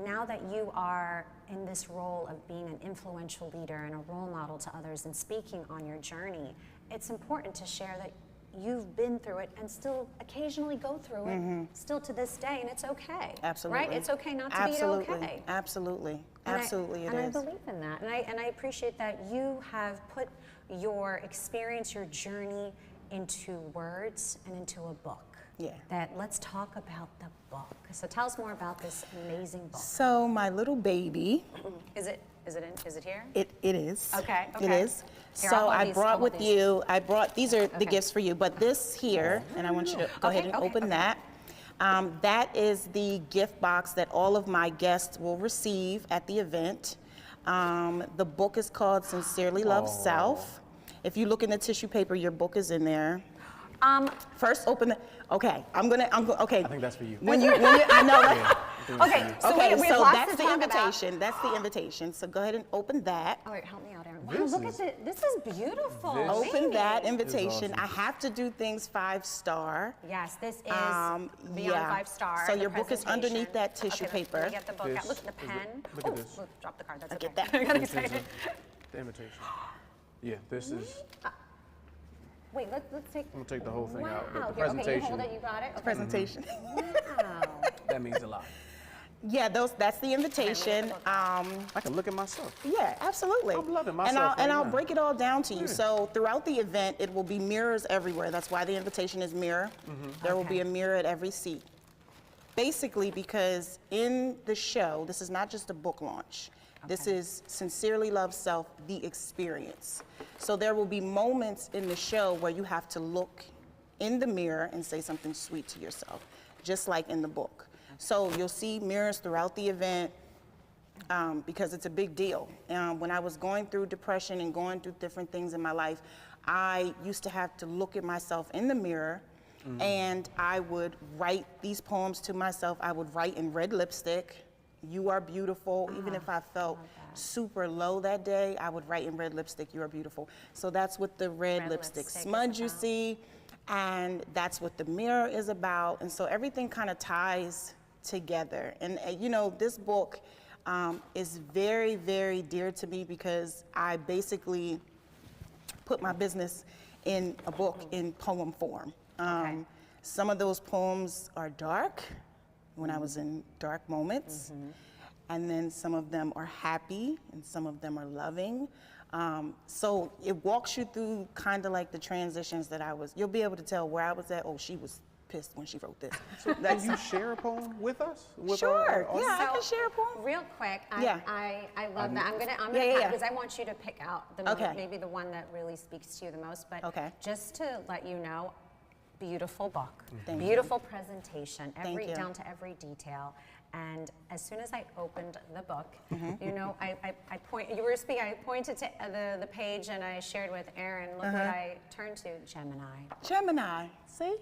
now that you are in this role of being an influential leader and a role model to others and speaking on your journey, it's important to share that you've been through it and still occasionally go through it, still to this day, and it's okay. Absolutely. Right? It's okay not to be okay. Absolutely. And Absolutely, it is. And I believe in that. And I appreciate that you have put your experience, your journey into words and into a book. Yeah. That let's talk about the book. So tell us more about this amazing book. So my little baby. Is it here? It is. Okay. It is. Here, So I brought with you, these are the gifts for you, but this here, and I want you to go ahead and open that. That is the gift box that all of my guests will receive at the event. The book is called Sincerely Love Self. If you look in the tissue paper, your book is in there. First open the, okay, okay. I think that's for you. I know, right? Okay, so so lots that's to the talk invitation. about. That's the invitation. So go ahead and open that. All right, help me out, Erin. Wow, look at it. This is beautiful. Open that invitation. I have to do things 5-star. Yes, this is beyond 5-star. So your book is underneath that tissue paper. Let me get the book out. Look at the pen. Look at this. Drop the card. That's okay. Get that. I gotta get excited. The invitation. Yeah, this is. Wait, let's take. I'm gonna take the whole thing out. The Here, presentation. okay, you hold it. You got it. Okay. Presentation. Wow. That means a lot. Yeah, that's the invitation. I can look at myself. Yeah, absolutely. I'm loving myself. And I'll break it all down to you. So throughout the event, it will be mirrors everywhere. That's why the invitation is mirror. There will be a mirror at every seat. Basically, because in the show, this is not just a book launch. This is Sincerely Love Self, the experience. So there will be moments in the show where you have to look in the mirror and say something sweet to yourself, just like in the book. So you'll see mirrors throughout the event because it's a big deal. When I was going through depression and going through different things in my life, I used to have to look at myself in the mirror and I would write these poems to myself. I would write in red lipstick, "You are beautiful." Even if I felt super low that day, I would write in red lipstick, "You are beautiful." So that's what the red lipstick smudge you see, and that's what the mirror is about. And so everything kind of ties together. And you know, this book is very, very dear to me because I basically put my business in a book in poem form. Some of those poems are dark, when I was in dark moments. And then some of them are happy and some of them are loving. So it walks you through kind of like the transitions that you'll be able to tell where I was at. Oh, she was pissed when she wrote this. So can you share a poem with us? Sure, I can share a poem. Real quick, I love that. I'm gonna because I want you to pick out the maybe the one that really speaks to you the most. But just to let you know, beautiful book, beautiful presentation, down to every detail. And as soon as I opened the book, you know, you were speaking, I pointed to the page and I shared with Erin, look what I turned to, Gemini. Gemini, see?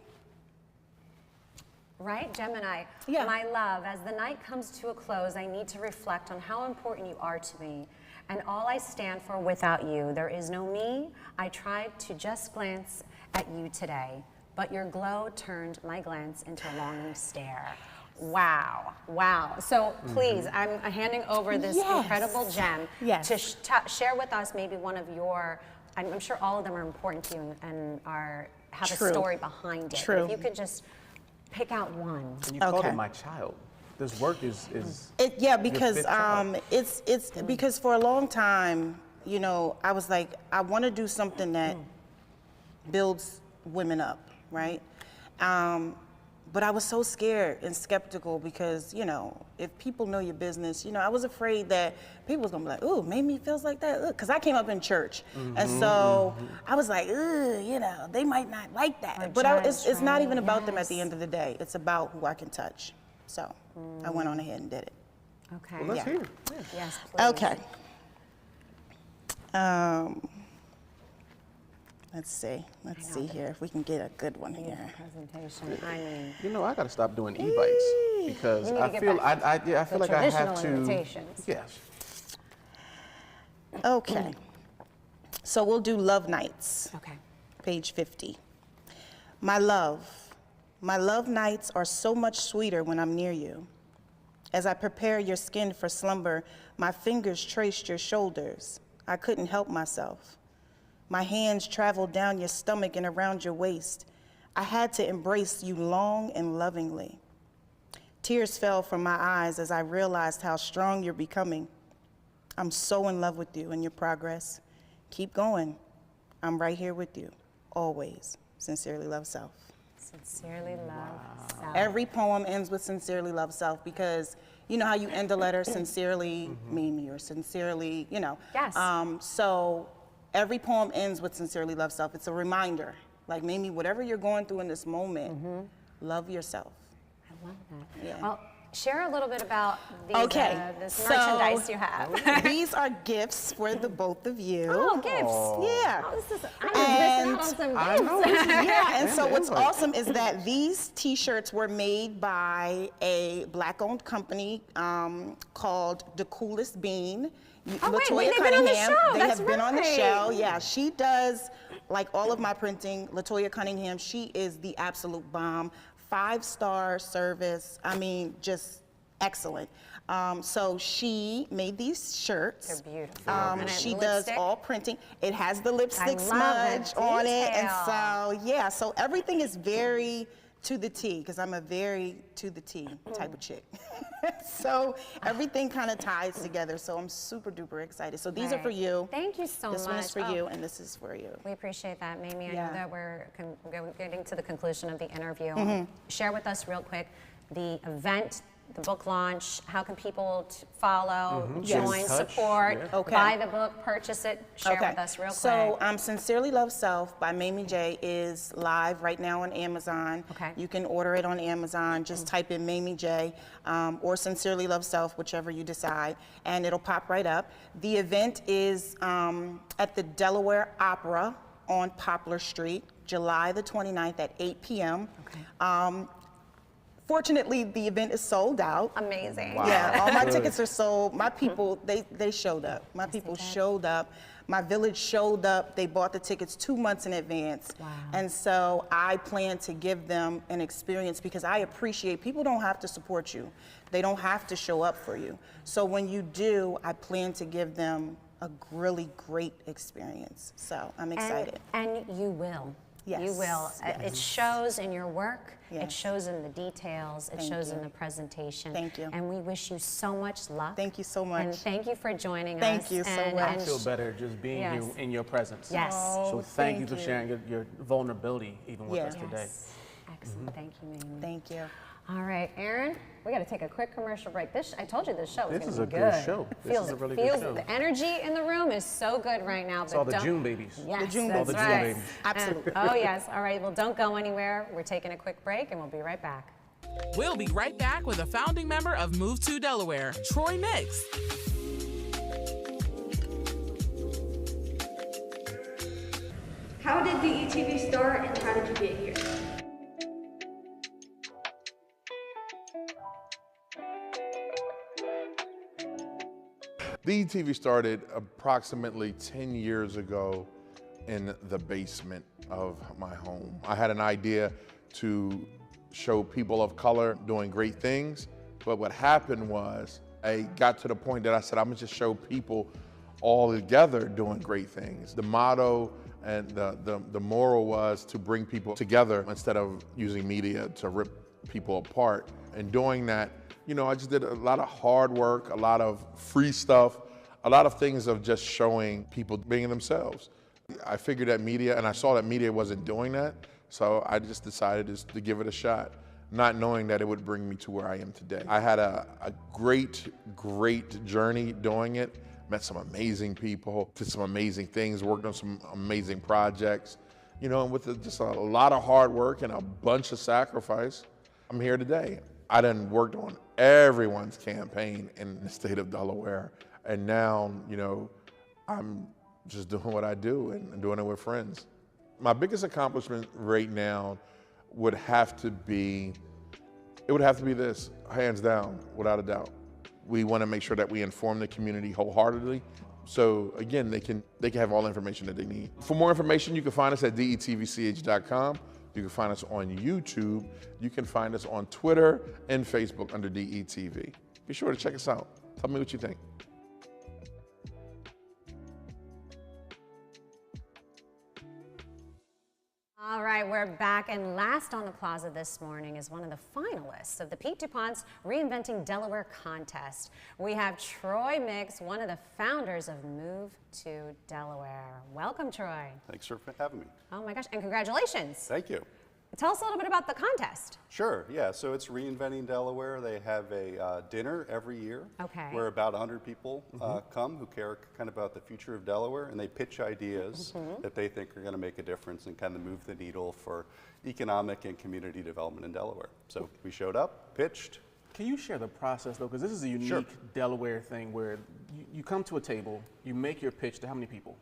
Right, Gemini. My love, as the night comes to a close, I need to reflect on how important you are to me and all I stand for without you. There is no me. I tried to just glance at you today, but your glow turned my glance into a longing stare. Wow, wow. So please, I'm handing over this incredible gem to share with us maybe one of your, I'm sure all of them are important to you and have a story behind it. If you could just pick out one. And you called it my child. This work is because it's because for a long time, you know, I was like, I want to do something that builds women up, right? But I was so scared and skeptical because, you know, if people know your business, you know, I was afraid that people was gonna be like, ooh, Mamie feels like that, because I came up in church. And so I was like, ooh, you know, they might not like that. But it's not even about them at the end of the day. It's about who I can touch. So I went on ahead and did it. Okay. Well, let's hear it. Yeah. Yes, please. Okay. Let's see here if we can get a good one here. Presentation. I mean, You know, I got to stop doing e-bites because I feel I feel like I have to. Invitations. Yes. Okay. So we'll do love nights. Okay. Page 50. My love nights are so much sweeter when I'm near you. As I prepare your skin for slumber, my fingers traced your shoulders. I couldn't help myself. My hands traveled down your stomach and around your waist. I had to embrace you long and lovingly. Tears fell from my eyes as I realized how strong you're becoming. I'm so in love with you and your progress. Keep going. I'm right here with you, always. Sincerely love, Self. Sincerely love, Self. Every poem ends with sincerely love, Self, because you know how you end a letter, sincerely Mamie, or sincerely, you know. Yes. So every poem ends with sincerely love, Self. It's a reminder, like Mamie, whatever you're going through in this moment, love yourself. I love that. Yeah. Well, share a little bit about these, this merchandise you have. These are gifts for the both of you. Oh, gifts. Yeah. Oh, this is, I'm missing out on some gifts. Yeah, and so what's awesome is that these t-shirts were made by a black-owned company called The Coolest Bean. Wait, they've been on the show. They That's have been on the right. show. Yeah, she does like all of my printing. LaToya Cunningham, she is the absolute bomb. 5-star service. I mean, just excellent. So she made these shirts. They're beautiful. She does all printing. It has the lipstick smudge on it, and so yeah. So everything is very to the T, because I'm a very to the T type of chick. So everything kind of ties together. So I'm super duper excited. So these are for you. Thank you so much. This one is for you, and this is for you. We appreciate that, Mamie. I Yeah. know that we're getting to the conclusion of the interview. Share with us real quick the event, the book launch. How can people follow, join, Yes. support, Okay. buy the book, purchase it? Share with us real quick. So Sincerely Love Self by Mamie J is live right now on Amazon. Okay. You can order it on Amazon. Just type in Mamie J or Sincerely Love Self, whichever you decide, and it'll pop right up. The event is at the Delaware Opera on Poplar Street, July the 29th at 8 p.m. Okay. Fortunately, the event is sold out. Amazing. Wow. Yeah, all my tickets are sold. My people, they showed up. My people showed up. My village showed up. They bought the tickets 2 months in advance. Wow. And so I plan to give them an experience because I appreciate people don't have to support you. They don't have to show up for you. So when you do, I plan to give them a really great experience. So I'm excited. And you will. Yes. You will. It shows in your work. It Yes. shows in the details. It Thank shows you. in the presentation. Thank you. And we wish you so much luck. Thank you so much. And thank you for joining us. Thank you so And- much. I and feel better just being Yes. here in your presence. Yes. So thank you for sharing your vulnerability even with Yeah. us today. Yes. Excellent. Thank you, Mamie. Thank you. All right, Aaron, we got to take a quick commercial break. I told you this show was This going is to a be good good. show. This Feels is a it. really Feels good show. The energy in the room is so good right now. It's all the June babies. Yes, The June that's babies. All the June right. babies. Absolutely. Oh, yes. All right, well, don't go anywhere. We're taking a quick break, and we'll be right back. We'll be right back with a founding member of Move2Delaware, Troy Nix. How did DETV start and how did you get here? DETV started approximately 10 years ago in the basement of my home. I had an idea to show people of color doing great things, but what happened was I got to the point that I said, I'm gonna just show people all together doing great things. The motto and the moral was to bring people together instead of using media to rip people apart. And doing that, you know, I just did a lot of hard work, a lot of free stuff, a lot of things of just showing people being themselves. I figured that media, and I saw that media wasn't doing that, so I just decided to give it a shot. not knowing that it would bring me to where I am today. I had a great journey doing it, met some amazing people, did some amazing things, worked on some amazing projects, you know, and with just a lot of hard work and a bunch of sacrifice, I'm here today. I done worked on everyone's campaign in the state of Delaware, and now, you know, I'm just doing what I do and doing it with friends. My biggest accomplishment right now would have to be this, hands down, without a doubt. We want to make sure that we inform the community wholeheartedly. So again, they can have all the information that they need. For more information, you can find us at detvch.com. You can find us on YouTube. You can find us on Twitter and Facebook under DETV. Be sure to check us out. Tell me what you think. All right, we're back, and last on the plaza this morning is one of the finalists of the Pete DuPont's Reinventing Delaware contest. We have Troy Mix, one of the founders of Move2Delaware. Welcome, Troy. Thanks for having me. Oh my gosh, and congratulations. Thank you. Tell us a little bit about the contest. Sure, yeah, so it's Reinventing Delaware. They have a dinner every year where about 100 people come who care kind of about the future of Delaware, and they pitch ideas that they think are going to make a difference and kind of move the needle for economic and community development in Delaware. So we showed up, pitched. Can you share the process though? Because this is a unique Delaware thing where you come to a table, you make your pitch to how many people?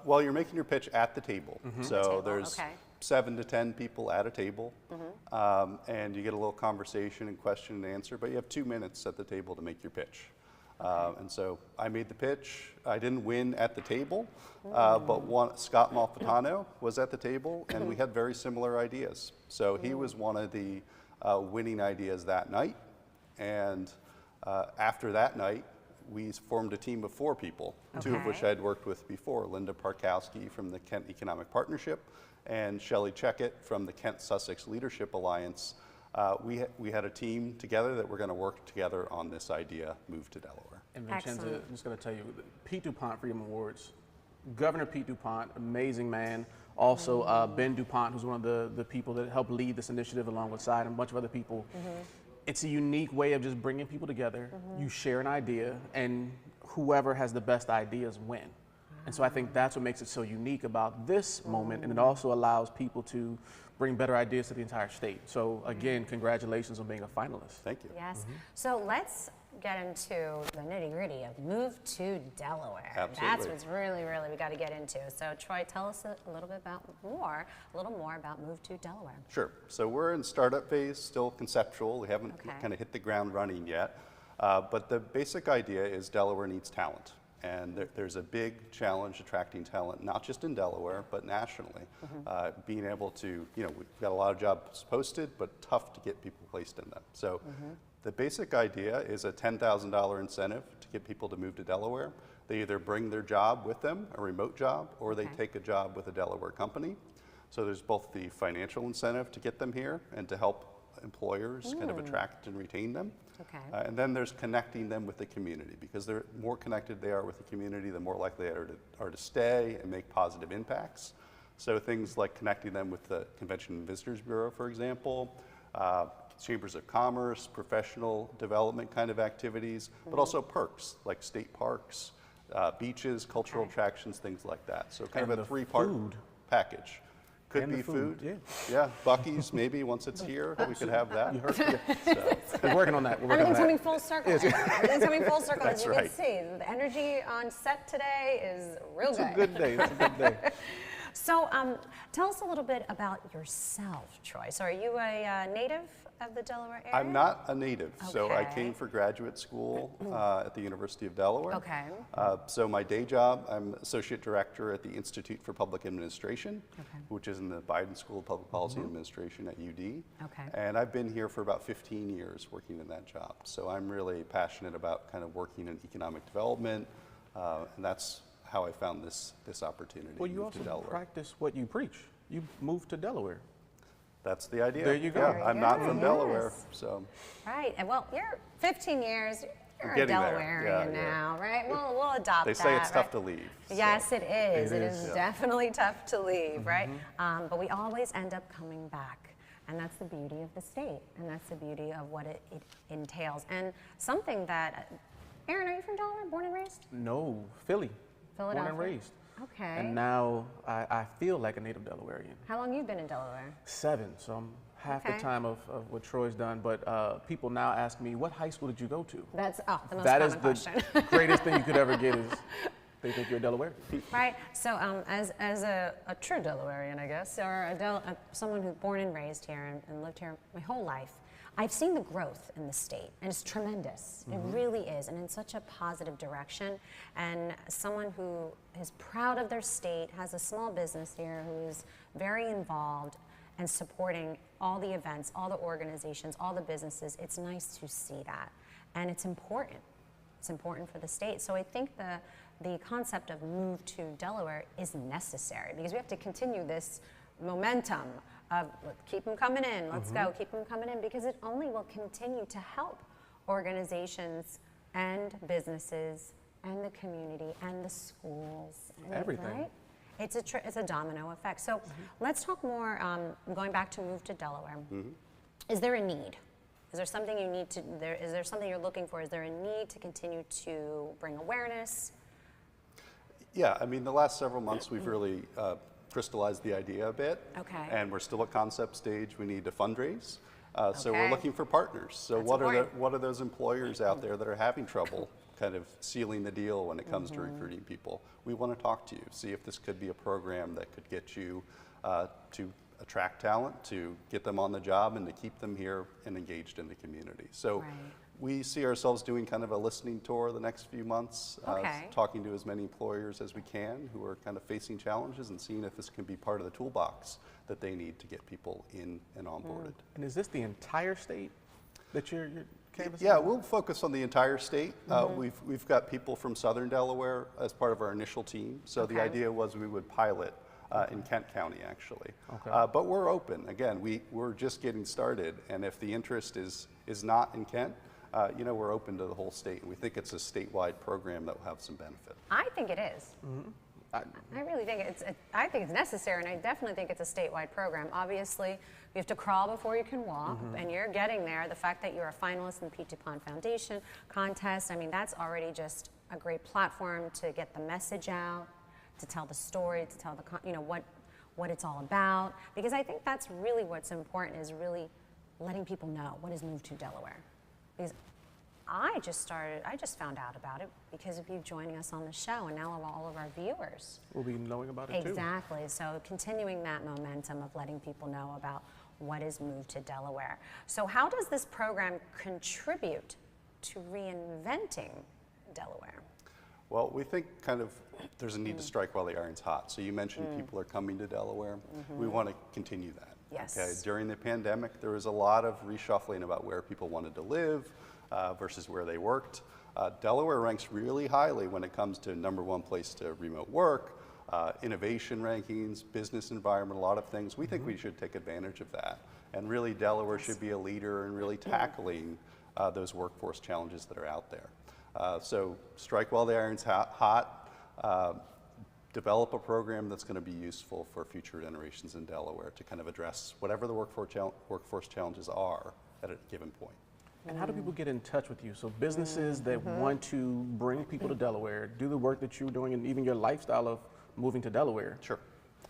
Well, you're making your pitch at the table. So there's 7 to 10 people at a table, and you get a little conversation and question and answer, but you have 2 minutes at the table to make your pitch. And so I made the pitch. I didn't win at the table, but Scott Malfitano was at the table, and we had very similar ideas. So he was one of the winning ideas that night, and after that night, we formed a team of 4 people, 2 of which I'd worked with before, Linda Parkowski from the Kent Economic Partnership and Shelley Checkett from the Kent-Sussex Leadership Alliance. We had a team together that we're going to work together on this idea, Move2Delaware. And Vincenzo, I'm just going to tell you, Pete DuPont Freedom Awards, Governor Pete DuPont, amazing man. Also, Ben DuPont, who's one of the people that helped lead this initiative along with Side and a bunch of other people. It's a unique way of just bringing people together. You share an idea, and whoever has the best ideas win. And so I think that's what makes it so unique about this moment, and it also allows people to bring better ideas to the entire state. So again, congratulations on being a finalist. Thank you. Yes. So let's get into the nitty-gritty of Move2Delaware. Absolutely. That's what's really we got to get into. So Troy, tell us a little more about Move2Delaware. Sure. So we're in startup phase, still conceptual. We haven't kind of hit the ground running yet. But the basic idea is Delaware needs talent. And there's a big challenge attracting talent, not just in Delaware, but nationally. Being able to, you know, we've got a lot of jobs posted, but tough to get people placed in them. So the basic idea is a $10,000 incentive to get people to move to Delaware. They either bring their job with them, a remote job, or they take a job with a Delaware company. So there's both the financial incentive to get them here and to help employers kind of attract and retain them. And then there's connecting them with the community, because the more connected they are with the community, the more likely they are to stay and make positive impacts. So things like connecting them with the Convention and Visitors Bureau, for example, chambers of commerce, professional development kind of activities, but also perks like state parks, beaches, cultural attractions, things like that. So kind of a 3-part package. Could be food. Yeah, Buc-ee's maybe once it's here, we could have that. We're working on that. Everything's coming full circle. Everything's coming full circle, That's as you can see. The energy on set today is real good. It's a good day. It's a good day. So tell us a little bit about yourself, Troy. So are you a native of the Delaware area? I'm not a native, so I came for graduate school at the University of Delaware. So my day job, I'm Associate Director at the Institute for Public Administration, which is in the Biden School of Public Policy and Administration at UD. And I've been here for about 15 years working in that job. So I'm really passionate about kind of working in economic development, and that's how I found this opportunity. Well, you also practice what you preach. You moved to Delaware. That's the idea. There you go. Yeah, I'm not from Delaware, so. Right, and well, you're 15 years, you're a getting Delawarean now, right? We'll adopt that. They say it's tough to leave. Yes, it is. It is definitely tough to leave, right? But we always end up coming back. And that's the beauty of the state, and that's the beauty of what it entails. And something that, Aaron, are you from Delaware, born and raised? No, Philly. Philadelphia. Born and raised. Okay. And now I feel like a native Delawarean. How long you been in Delaware? 7, so I'm half the time of what Troy's done. But people now ask me, what high school did you go to? That's the most that common is question. the greatest thing you could ever get is they think you're a Delawarean. Right. So as a true Delawarean, I guess, or someone who's born and raised here and lived here my whole life, I've seen the growth in the state, and it's tremendous. It really is, and in such a positive direction. And someone who is proud of their state, has a small business here, who is very involved and supporting all the events, all the organizations, all the businesses, it's nice to see that. And it's important. It's important for the state. So I think the concept of Move to Delaware is necessary, because we have to continue this momentum of keep them coming in, let's go, keep them coming in, because it only will continue to help organizations and businesses and the community and the schools. And everything. Right? It's a domino effect. So let's talk more, going back to Move to Delaware. Is there a need? Is there something you need to, is there something you're looking for? Is there a need to continue to bring awareness? Yeah, I mean, the last several months we've really crystallized the idea a bit. Okay. And we're still at concept stage. We need to fundraise. So Okay. we're looking for partners. So That's what important. are those employers out there that are having trouble kind of sealing the deal when it comes to recruiting people? We want to talk to you, see if this could be a program that could get you to attract talent, to get them on the job, and to keep them here and engaged in the community. So we see ourselves doing kind of a listening tour the next few months, talking to as many employers as we can who are kind of facing challenges and seeing if this can be part of the toolbox that they need to get people in and onboarded. And is this the entire state that you're canvassing? Yeah, we'll focus on the entire state. We've got people from southern Delaware as part of our initial team. So the idea was we would pilot in Kent County, actually. But we're open. Again, we're just getting started, and if the interest is not in Kent, you know, we're open to the whole state, and we think it's a statewide program that will have some benefit. I think it is. I really think I think it's necessary, and I definitely think it's a statewide program. Obviously, you have to crawl before you can walk, and you're getting there. The fact that you're a finalist in the Peach Pond Foundation contest, I mean, that's already just a great platform to get the message out, to tell the story, to tell the, you know, what it's all about. Because I think that's really what's important, is really letting people know what is Move to Delaware. Because I just found out about it because of you joining us on the show, and now all of our viewers will be knowing about it too. Exactly. So continuing that momentum of letting people know about what is Move to Delaware. So how does this program contribute to reinventing Delaware? Well, we think kind of there's a need to strike while the iron's hot. So you mentioned people are coming to Delaware. We want to continue that. Yes. Okay. During the pandemic, there was a lot of reshuffling about where people wanted to live versus where they worked. Delaware ranks really highly when it comes to #1 place to remote work, innovation rankings, business environment, a lot of things. We think we should take advantage of that. And really, Delaware should be a leader in really tackling those workforce challenges that are out there. So strike while the iron's hot, develop a program that's going to be useful for future generations in Delaware to kind of address whatever the workforce challenges are at a given point. And how do people get in touch with you? So businesses that want to bring people to Delaware, do the work that you're doing, and even your lifestyle of moving to Delaware. Sure.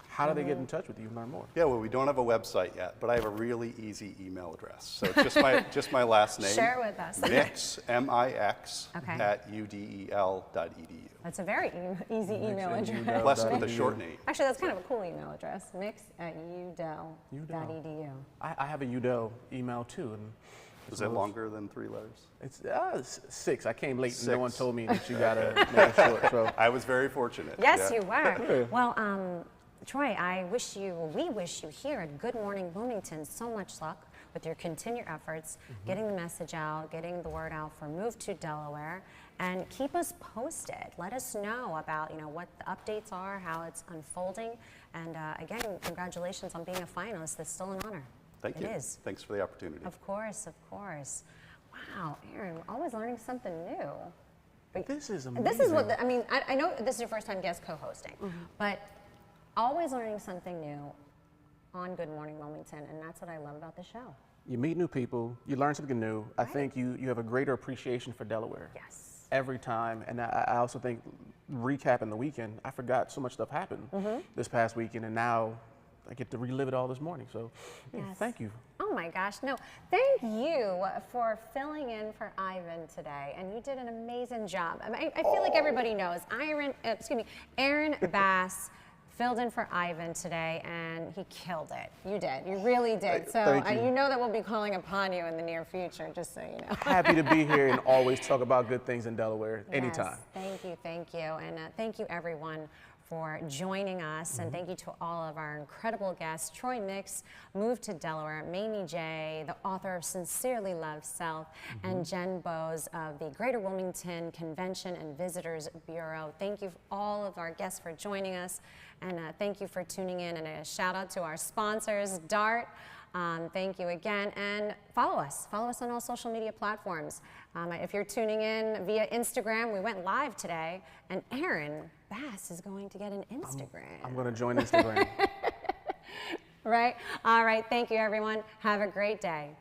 How do they get in touch with you and learn more? Yeah, well, we don't have a website yet, but I have a really easy email address. So it's just my last name. Share with us. Mix, M-I-X, at udel.edu. That's a very easy email address. Plus with a short name. Actually, that's kind of a cool email address. mix@udel.edu. I have a UDEL email too. And is it longer than 3 letters? It's 6. I came late and no one told me that you got to make it short. So. I was very fortunate. Yes, you were. Well, Troy, we wish you here at Good Morning Wilmington so much luck with your continued efforts, getting the message out, getting the word out for Move to Delaware, and keep us posted. Let us know about, you know, what the updates are, how it's unfolding, and again, congratulations on being a finalist. It's still an honor. Thank you. It is. Thanks for the opportunity. Of course, of course. Wow, Aaron, we're always learning something new. But this is amazing. This is what, I mean, I know this is your first time guest co-hosting, but always learning something new. on Good Morning Wilmington, and that's what I love about the show. You meet new people, you learn something new. I think you have a greater appreciation for Delaware. Yes. Every time, and I also think, recapping the weekend, I forgot so much stuff happened this past weekend, and now I get to relive it all this morning, so yeah, thank you. Oh my gosh, no, thank you for filling in for Ivan today, and you did an amazing job. I feel like everybody knows, Aaron Bass filled in for Ivan today, and he killed it. You did, you really did. So you know that we'll be calling upon you in the near future, just so you know. Happy to be here and always talk about good things in Delaware, anytime. Thank you, and thank you everyone for joining us, and thank you to all of our incredible guests, Troy Mix, Move2Delaware, Mamie J, the author of Sincerely Love Self, and Jen Boes of the Greater Wilmington Convention and Visitors Bureau. Thank you all of our guests for joining us, and thank you for tuning in, and a shout out to our sponsors, DART. Thank you again, and follow us on all social media platforms. If you're tuning in via Instagram, we went live today, and Aaron Bass is going to get an Instagram. I'm going to join Instagram. Right? All right, thank you everyone. Have a great day.